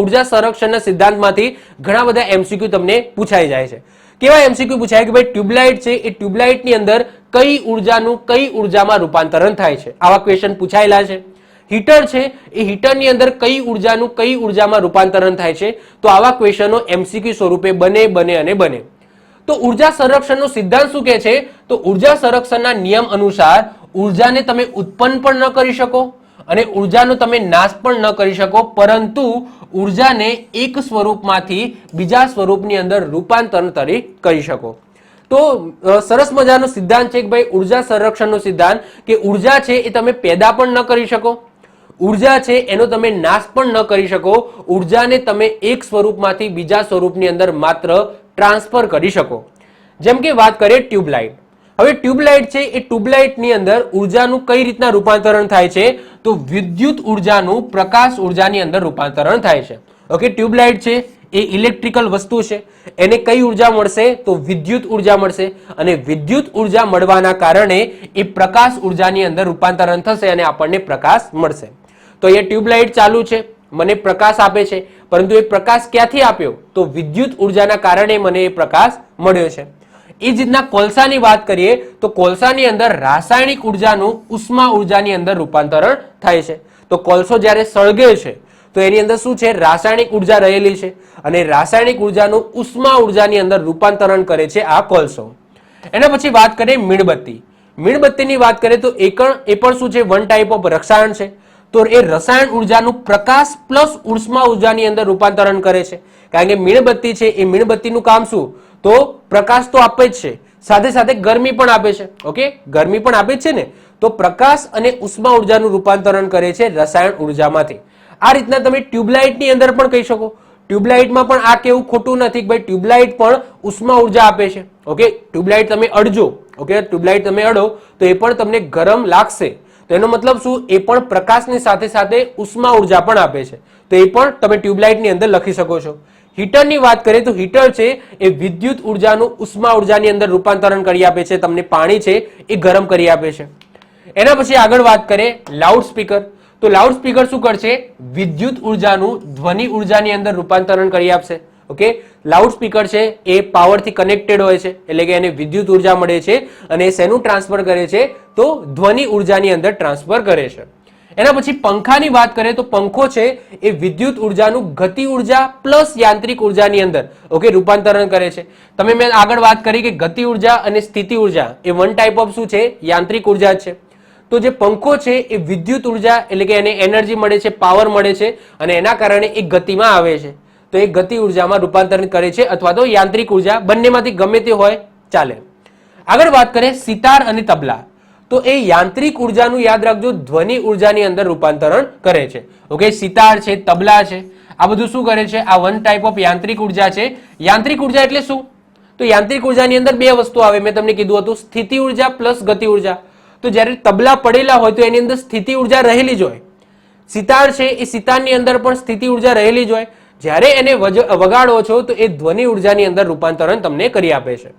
Speaker 1: ઉર્જા સંરક્ષણના સિદ્ધાંતમાંથી ઘણા બધા એમસીક્યુ તમને પૂછાઈ જાય છે. કેવા એમસીક્યુ પૂછાય કે ભાઈ ટ્યુબલાઇટ છે એ ટ્યુબલાઇટની અંદર કઈ ઉર્જાનું કઈ ઉર્જામાં રૂપાંતરણ થાય છે? આવા ક્વેશ્ચન પૂછાયેલા છે. હીટર છે એ હીટરની અંદર કઈ ઉર્જાનું કઈ ઉર્જામાં રૂપાંતરણ થાય છે? તો આવા ક્વેશ્ચનો એમસીક્યુ સ્વરૂપે બને. તો ઉર્જા સંરક્ષણનો સિદ્ધાંત શું કહે છે? તો ઉર્જા સંરક્ષણના નિયમ અનુસાર ઉર્જાને તમે ઉત્પન્ન પણ ન કરી શકો અને ઉર્જાનો તમે નાશ પણ ન કરી શકો, પરંતુ ઉર્જાને એક સ્વરૂપમાંથી બીજા સ્વરૂપની અંદર રૂપાંતરણ કરી શકો. તો સરસ મજાનો સિદ્ધાંત છે કે ભાઈ ઉર્જા સંરક્ષણનો સિદ્ધાંત, કે ઉર્જા છે એ તમે પેદા પણ ન કરી શકો, ઉર્જા છે એનો તમે નાશ પણ ન કરી શકો, ઉર્જાને તમે એક સ્વરૂપમાંથી બીજા સ્વરૂપની અંદર માત્ર ટ્રાન્સફર કરી શકો. જેમ કે વાત કરીએ ટ્યુબલાઇટ. હવે ટ્યુબલાઇટ છે એ ટ્યુબલાઇટની અંદર ઉર્જાનું કઈ રીતના રૂપાંતરણ થાય છે? તો વિદ્યુત ઉર્જાનું પ્રકાશ ઉર્જાની અંદર રૂપાંતરણ થાય છે. ઓકે, ટ્યુબલાઇટ છે એ ઇલેક્ટ્રિકલ વસ્તુ છે, એને કઈ ઉર્જા મળશે? તો વિદ્યુત ઉર્જા મળશે, અને વિદ્યુત ઉર્જા મળવાના કારણે એ પ્રકાશ ઉર્જાની અંદર રૂપાંતરણ થશે અને આપણને પ્રકાશ મળશે. તો અહીંયા ટ્યુબલાઇટ ચાલુ છે, મને પ્રકાશ આપે છે, પરંતુ એ પ્રકાશ ક્યાંથી આપ્યો? તો વિદ્યુત ઉર્જાના કારણે મને એ પ્રકાશ મળ્યો છે. એ જ રીતના કોલસાની વાત કરીએ તો કોલસાની અંદર રાસાયણિક ઉર્જાનું ઉષ્મા ઉર્જાની અંદર રૂપાંતરણ થાય છે. તો કોલસો જ્યારે સળગે છે તો એની અંદર શું છે? રાસાયણિક ઉર્જા રહેલી છે, અને રાસાયણિક ઉર્જાનું ઉષ્મા ઉર્જાની અંદર રૂપાંતરણ કરે છે આ કોલસો. એના પછી વાત કરીએ મીણબત્તી. મીણબત્તીની વાત કરીએ તો એ પણ શું છે? વન ટાઈપ ઓફ રસાયણ છે. તો એ રસાયણ ઉર્જાનું પ્રકાશ પ્લસ ઉષ્મા ઉર્જાની અંદર રૂપાંતરણ કરે છે, કારણ કે મીણબત્તી છે એ મીણબત્તીનું કામ શું? તો પ્રકાશ તો આપે જ છે, સાથે સાથે ગરમી પણ આપે છે. ઓકે, ગરમી પણ આપે જ છે ને. તો પ્રકાશ અને ઉષ્મા ઉર્જાનું રૂપાંતરણ કરે છે રસાયણ ઉર્જામાંથી. આ રીતના તમે ટ્યુબલાઇટની અંદર પણ કહી શકો. ટ્યુબલાઇટમાં પણ આ કેવું ખોટું નથી કે ભાઈ ટ્યુબલાઇટ પણ ઉષ્મા ઉર્જા આપે છે. ઓકે, ટ્યુબલાઇટ તમે અડજો, ઓકે, ટ્યુબલાઇટ તમે અડો તો એ પણ તમને ગરમ લાગશે. તો એનો મતલબ શું? એ પણ પ્રકાશની સાથે સાથે ઉષ્મા ઉર્જા પણ આપે છે. તો એ પણ તમે ટ્યુબલાઇટની અંદર લખી શકો છો. હીટરની વાત કરીએ તો હીટર છે એ વિદ્યુત ઉર્જાનું ઉષ્મા ઉર્જાની અંદર રૂપાંતરણ કરી આપે છે, તમને પાણી છે એ ગરમ કરી આપે છે. એના પછી આગળ વાત કરીએ લાઉડ સ્પીકર. તો લાઉડ સ્પીકર શું કરશે? વિદ્યુત ઉર્જાનું ધ્વનિ ઉર્જાની અંદર રૂપાંતરણ કરી આપશે. ઓકે, લાઉડ સ્પીકર છે એ પાવરથી કનેક્ટેડ હોય છે, એટલે કે એને વિદ્યુત ઉર્જા મળે છે, અને શેનું ટ્રાન્સફર કરે છે? તો ધ્વનિ ઉર્જાની અંદર ટ્રાન્સફર કરે છે. એના પછી પંખાની વાત કરીએ તો પંખો છે એ વિદ્યુત ઉર્જાનું ગતિ ઉર્જા પ્લસ યાંત્રિક ઉર્જાની અંદર ઓકે રૂપાંતરણ કરે છે. તમે મેં આગળ વાત કરી કે ગતિ ઉર્જા અને સ્થિતિ ઉર્જા એ વન ટાઈપ ઓફ શું છે? યાંત્રિક ઉર્જા છે. તો જે પંખો છે એ વિદ્યુત ઉર્જા એટલે કે એને એનર્જી મળે છે, પાવર મળે છે, અને એના કારણે એ ગતિમાં આવે છે. તો એ ગતિ ઉર્જામાં રૂપાંતરણ કરે છે, અથવા તો યાંત્રિક ઉર્જા, બંનેમાંથી ગમે તે હોય ચાલે. આગળ વાત કરીએ સિતાર અને તબલા, તો એ યાંત્રિક ઉર્જાનું યાદ રાખજો ધ્વનિ ઉર્જાની અંદર રૂપાંતરણ કરે છે. ઓકે, સિતાર છે, તબલા છે, આ બધું શું કરે છે? આ વન ટાઈપ ઓફ યાંત્રિક ઉર્જા છે. યાંત્રિક ઉર્જા એટલે શું? તો યાંત્રિક ઉર્જાની અંદર બે વસ્તુ આવે. મેં તમને કીધું હતું સ્થિતિ ઉર્જા પ્લસ ગતિ ઉર્જા. તો જ્યારે તબલા પડેલા હોય તો એની અંદર સ્થિતિ ઉર્જા રહેલી જ હોય. સિતાર છે એ સિતારની અંદર પણ સ્થિતિ ઉર્જા રહેલી જ હોય. જ્યારે એને વગાડો છો તો એ ધ્વનિ ઉર્જાની અંદર રૂપાંતરણ તમને કરી આપે છે.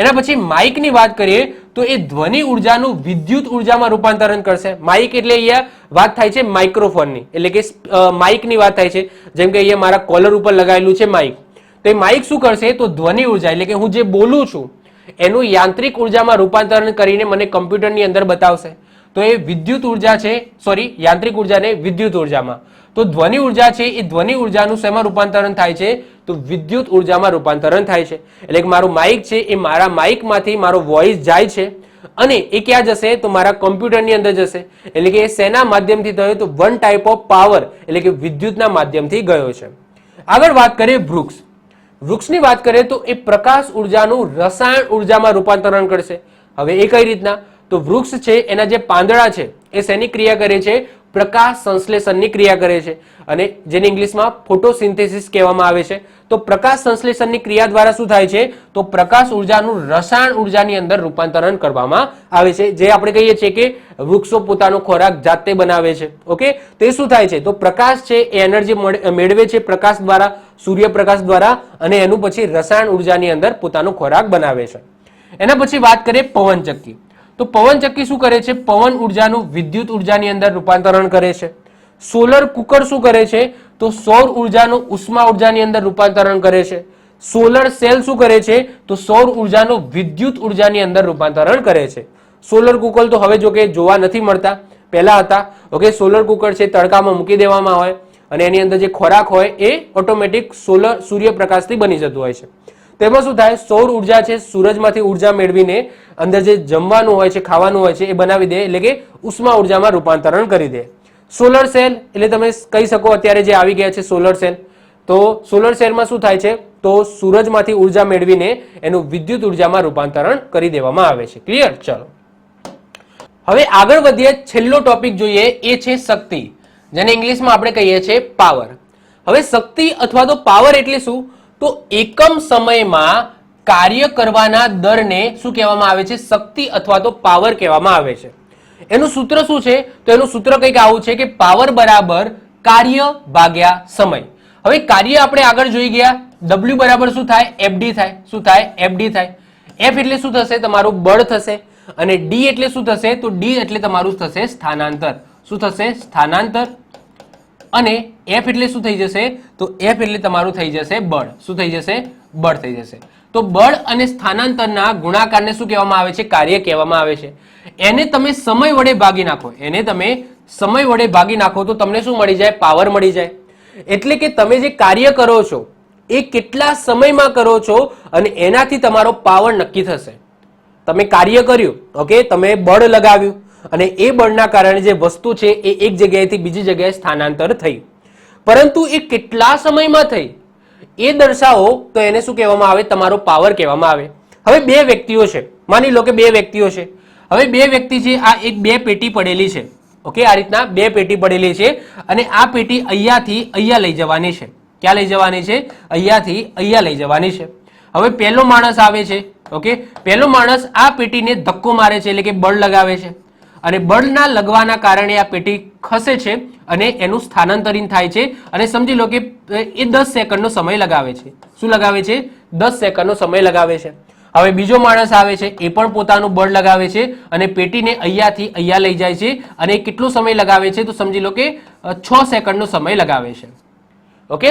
Speaker 1: એના પછી માઇકની વાત કરીએ તો એ ધ્વનિ ઉર્જાનું વિદ્યુત ઉર્જામાં રૂપાંતરણ કરશે. માઇક એટલે અહીંયા વાત થાય છે માઇક્રોફોનની, એટલે કે માઇકની વાત થાય છે. જેમ કે અહીંયા મારા કોલર ઉપર લગાવેલું છે માઇક, તો એ માઇક શું કરશે? તો ધ્વનિ ઉર્જા એટલે કે હું જે બોલું છું એનું યાંત્રિક ઉર્જામાં રૂપાંતરણ કરીને મને કમ્પ્યુટરની અંદર બતાવશે. તો એ વિદ્યુત ઉર્જા છે, સોરી યાંત્રિક ઉર્જાને વિદ્યુત ઉર્જામાં. તો ધ્વનિ ઉર્જા છે એ ધ્વનિ ઉર્જાનું શેમાં રૂપાંતરણ થાય છે? તો વિદ્યુત ઉર્જામાં રૂપાંતરણ થાય છે. એટલે કે મારું માઇક છે એ મારા માઇકમાંથી મારો વોઇસ જાય છે અને એ ક્યાં જશે? તો મારા કમ્પ્યુટરની અંદર જશે. એટલે કે એ શેના માધ્યમથી થયો? તો વન ટાઈપ ઓફ પાવર એટલે કે વિદ્યુતના માધ્યમથી ગયો છે. આગળ વાત કરીએ વૃક્ષ. વૃક્ષની વાત કરીએ તો એ પ્રકાશ ઉર્જાનું રસાયણ ઉર્જામાં રૂપાંતરણ કરશે. હવે એ કઈ રીતના? તો વૃક્ષ છે એના જે પાંદડા છે એ શેની ક્રિયા કરે છે? પ્રકાશ સંશ્લેષણની ક્રિયા કરે છે, અને જેને ઇંગ્લિશમાં ફોટોસિન્થેસિસ કહેવામાં આવે છે. તો પ્રકાશ સંશ્લેષણની ક્રિયા દ્વારા શું થાય છે? તો પ્રકાશ ઉર્જાનું રસાયણ ઉર્જાની અંદર રૂપાંતરણ કરવામાં આવે છે. જે આપણે કહીએ છીએ કે વૃક્ષો પોતાનો ખોરાક જાતે બનાવે છે. ઓકે, તો એ શું થાય છે? તો પ્રકાશ છે એ એનર્જી મેળવે છે પ્રકાશ દ્વારા, સૂર્યપ્રકાશ દ્વારા, અને એનું પછી રસાયણ ઉર્જાની અંદર પોતાનો ખોરાક બનાવે છે. એના પછી વાત કરીએ પવનચક્કી. તો પવનચક્કી શું કરે છે? પવન ઉર્જાનું વિદ્યુત ઉર્જાની અંદર રૂપાંતરણ કરે છે. સોલર કુકર શું કરે છે? તો સૌર ઉર્જાનું ઉષ્મા ઉર્જાની અંદર રૂપાંતરણ કરે છે. સોલર સેલ શું કરે છે? તો સૌર ઉર્જાનું વિદ્યુત ઉર્જાની અંદર રૂપાંતરણ કરે છે. સોલર કુકર તો હવે જો કે જોવા નથી મળતા, પહેલા હતા. ઓકે, સોલર કુકર છે તડકામાં મૂકી દેવામાં હોય અને એની અંદર જે ખોરાક હોય એ ઓટોમેટિક સૂર્યપ્રકાશથી બની જતું હોય છે. તેમાં શું થાય? સૌર ઉર્જા છે સૂરજમાંથી ઉર્જા મેળવીને અંદર જે જમવાનું હોય છે, ખાવાનું હોય છે એ બનાવી દે, એટલે કે ઉષ્મા ઉર્જામાં રૂપાંતરણ કરી દે. સોલર સેલ એટલે તમે કહી શકો અત્યારે જે આવી ગયા છે સોલર સેલ. તો સોલર સેલમાં શું થાય છે? તો સૂરજમાંથી ઉર્જા મેળવીને એનું વિદ્યુત ઉર્જામાં રૂપાંતરણ કરી દેવામાં આવે છે. ક્લિયર? ચલો હવે આગળ વધીએ. છેલ્લો ટોપિક જોઈએ એ છે શક્તિ, જેને ઇંગ્લિશમાં આપણે કહીએ છીએ પાવર. હવે શક્તિ અથવા તો પાવર એટલે શું? તો એકમ સમયમાં કાર્ય કરવાના દરને શું કહેવામાં આવે છે? શક્તિ અથવા તો પાવર કહેવામાં આવે છે. એનું સૂત્ર શું છે? તો એનું સૂત્ર કંઈક આવું છે કે પાવર બરાબર કાર્ય ભાગ્યા સમય. હવે કાર્ય આપણે આગળ જોઈ ગયા. W બરાબર શું થાય? FD થાય. શું થાય? FD થાય. F એટલે શું થશે? તમારું બળ થશે. અને D એટલે શું થશે? તો D એટલે તમારું થશે સ્થાનાંતર. શું થશે? સ્થાનાંતર. અને F એટલે શું થઈ જશે? તો F એટલે તમારું થઈ જશે બળ. શું થઈ જશે? બળ થઈ જશે. તો બળ અને સ્થાનાંતરના ગુણાકારને શું કહેવામાં આવે છે? કાર્ય કહેવામાં આવે છે. એને તમે સમય વડે ભાગી નાખો, એને તમે સમય વડે ભાગી નાખો તો તમને શું મળી જાય? પાવર મળી જાય. એટલે કે તમે જે કાર્ય કરો છો એ કેટલા સમયમાં કરો છો અને એનાથી તમારો પાવર નક્કી થશે. તમે કાર્ય કર્યું, ઓકે, તમે બળ લગાવ્યું અને એ બળના કારણે જે વસ્તુ છે એ એક જગ્યાએથી બીજી જગ્યાએ સ્થાનાંતર થઈ, પરંતુ એ કેટલા સમયમાં થઈ એ દર્શાવો તો એને શું કહેવામાં આવે? તમારો પાવર કહેવામાં આવે. હવે બે વ્યક્તિઓ છે, માની લો કે બે વ્યક્તિઓ છે. હવે બે વ્યક્તિ છે, આ એક બે પેટી પડેલી છે. ઓકે, આ રીતના બે પેટી પડેલી છે અને આ પેટી અહીંયાથી અહીંયા લઈ જવાની છે. ક્યાં લઈ જવાની છે? અહીંયાથી અહીંયા લઈ જવાની છે. હવે પહેલો માણસ આવે છે. ઓકે, પહેલો માણસ આ પેટીને ધક્કો મારે છે, એટલે કે બળ લગાવે છે, અને બળના લગવાના કારણે આ પેટી ખસે છે અને એનું સ્થાનાંતરિત થાય છે. અને સમજી લો કે એ 10 સેકન્ડનો સમય લગાવે છે. શું લગાવે છે? 10 સેકન્ડનો સમય લગાવે છે. હવે બીજો માણસ આવે છે, એ પણ પોતાનું બળ લગાવે છે અને પેટીને અહીંયાથી અહીંયા લઈ જાય છે, અને કેટલો સમય લગાવે છે? તો સમજી લો કે 6 સેકન્ડનો સમય લગાવે છે. ઓકે,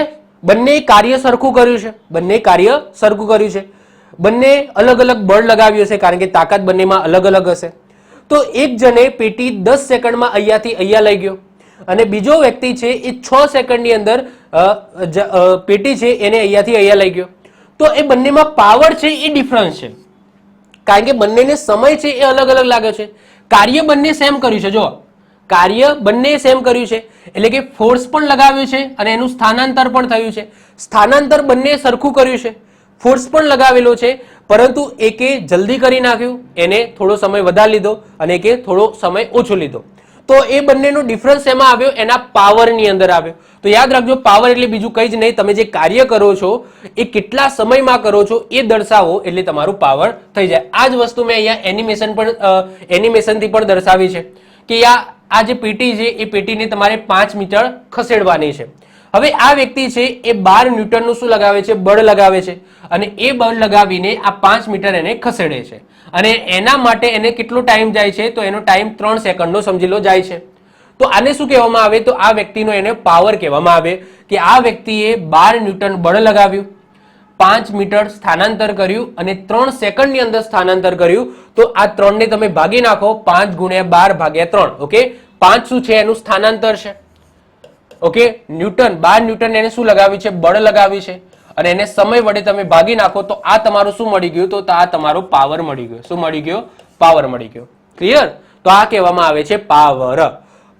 Speaker 1: બંને કાર્ય સરખું કર્યું છે, બંને કાર્ય સરખું કર્યું છે, બંને અલગ અલગ બળ લગાવ્યું હશે કારણ કે તાકાત બંનેમાં અલગ અલગ હશે. તો એક જણે પેટી 10 સેકન્ડમાં અહીંયાથી અહીંયા લઈ ગયો અને બીજો વ્યક્તિ છે એ 6 સેકન્ડની અંદર પેટી છે એને અહીંયાથી અહીંયા લઈ ગયો. તો એ બંનેમાં પાવર છે એ ડિફરન્સ છે, કારણ કે બંનેને સમય છે એ અલગ અલગ લાગે છે. કાર્ય બંને સેમ કર્યું છે. જો કાર્ય બંને સેમ કર્યું છે એટલે કે ફોર્સ પણ લગાવ્યું છે અને એનું સ્થાનાંતર પણ થયું છે. સ્થાનાંતર બંને સરખું કર્યું છે, ફોર્સ પણ લગાવેલો છે, પરંતુ એકે જલ્દી કરી નાખ્યું, એને થોડો સમય વધારે લીધો, અને એકે થોડો સમય ઓછો લીધો. તો એ બંનેનો ડિફરન્સ એમાં આવ્યો, એના પાવરની અંદર આવ્યો. તો યાદ રાખજો, પાવર એટલે બીજું કંઈ જ નહીં, તમે જે કાર્ય કરો છો એ કેટલા સમયમાં કરો છો એ દર્શાવો એટલે તમારું પાવર થઈ જાય. આ જ વસ્તુ મેં અહીંયા એનિમેશનથી પણ દર્શાવી છે કે આ જે પેટી છે એ પેટીને તમારે 5 મીટર ખસેડવાની છે. હવે આ વ્યક્તિ છે એ 12 ન્યૂટનનું શું લગાવે છે? બળ લગાવે છે, અને એ બળ લગાવીને આ 5 મીટર એને ખસેડે છે. અને એના માટે એને કેટલો ટાઈમ જાય છે? તો એનો ટાઈમ 3 સેકન્ડનો સમજી લો જાય છે. તો આને શું કહેવામાં આવે? તો આ વ્યક્તિનો એને પાવર કહેવામાં આવે કે આ વ્યક્તિએ 12 ન્યૂટન બળ લગાવ્યું, 5 મીટર સ્થાનાંતર કર્યું અને 3 સેકન્ડની અંદર સ્થાનાંતર કર્યું. તો આ 3 ને તમે ભાગી નાખો, 5 ગુણ્યા 12 ભાગ્યા 3. ઓકે, 5 શું છે? એનું સ્થાનાંતર છે. ઓકે, ન્યૂટન 12 ન્યૂટન એને શું લગાવ્યું છે? બળ લગાવ્યું છે. અને એને સમય વડે તમે ભાગી નાખો તો આ તમારું શું મળી ગયું? તો આ તમારો પાવર મળી ગયો. શું મળી ગયો? પાવર મળી ગયો. ક્લિયર? તો આ કહેવામાં આવે છે પાવર.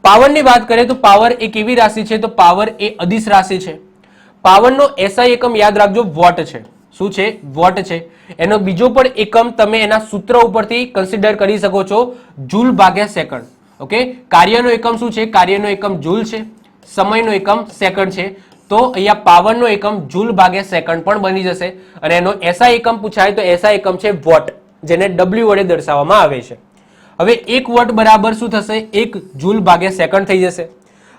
Speaker 1: પાવરની વાત કરીએ તો પાવર એ કેવી રાશિ છે? તો પાવર એ અદિશ રાશિ છે. પાવરનો એસઆઈ એકમ યાદ રાખજો, વોટ છે. શું છે? વોટ છે. એનો બીજો પણ એકમ તમે એના સૂત્ર ઉપરથી કન્સિડર કરી શકો છો, જૂલ ભાગ્યા સેકન્ડ. ઓકે, કાર્યનો એકમ શું છે? કાર્યનો એકમ જૂલ છે, સમયનો એકમ સેકન્ડ છે. તો અહીંયા પાવરનો એકમ જૂલ ભાગ્યા સેકન્ડ પણ બની જશે. અને એનો એસઆઈ એકમ પૂછાય તો એસઆઈ એકમ છે વોટ, જેને ડબલ્યુ વડે દર્શાવવામાં આવે છે. હવે 1 વોટ બરાબર શું થશે? 1 જૂલ ભાગ્યા સેકન્ડ થઈ જશે.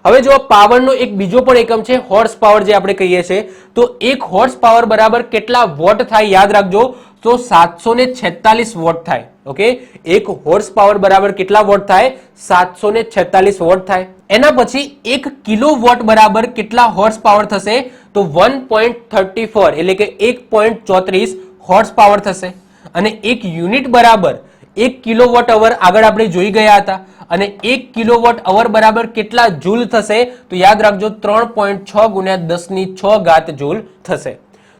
Speaker 1: હવે જો પાવરનો એક બીજો પણ એકમ છે હોર્સ પાવર, જે આપણે કહીએ છીએ. તો 1 હોર્સ પાવર બરાબર કેટલા વોટ થાય? યાદ રાખજો, તો 746 વોટ થાય. ઓકે, 1 હોર્સ પાવર બરાબર કેટલા વોટ થાય? 746 વોટ થાય. એના પછી 1 કિલો વોટ બરાબર કેટલા હોર્સ પાવર થશે? તો 1.34 એટલે કે 1.34 હોર્સ પાવર થશે. અને 1 યુનિટ બરાબર 1 કિલોવોટ અવર આગળ આપણે જોઈ ગયા હતા. અને 1 કિલોવોટ અવર બરાબર કેટલા જૂલ થશે? તો યાદ રાખજો, 3.6 ગુણ્યા 10⁶ ઘાત જૂલ થશે.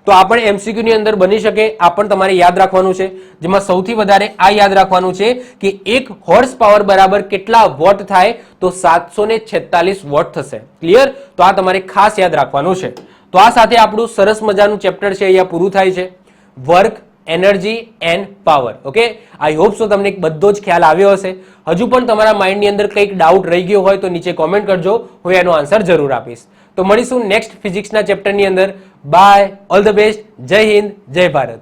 Speaker 1: તો આ પણ એમસીક્યુ ની અંદર બની શકે, આ પણ તમારે યાદ રાખવાનું છે. જેમાં સૌથી વધારે આ યાદ રાખવાનું છે કે 1 હોર્સ પાવર બરાબર કેટલા વોટ થાય? તો 746 વોટ થશે. ક્લિયર? તો આ તમારે ખાસ યાદ રાખવાનું છે. તો આ સાથે આપણું સરસ મજાનું ચેપ્ટર છે અહીંયા પૂરું થાય છે, work, energy end power. Okay, I hope so તમને બધો જ ખ્યાલ આવ્યો હશે. હજુ પણ તમારા માઇન્ડની અંદર કંઈક ડાઉટ રહી ગયો હોય તો નીચે કોમેન્ટ કરજો, હું એનો આન્સર જરૂર આપીશ. તો મળીશું નેક્સ્ટ ફિઝિક્સના ચેપ્ટરની અંદર. બાય, ઓલ ધ બેસ્ટ, જય હિન્દ, જય ભારત.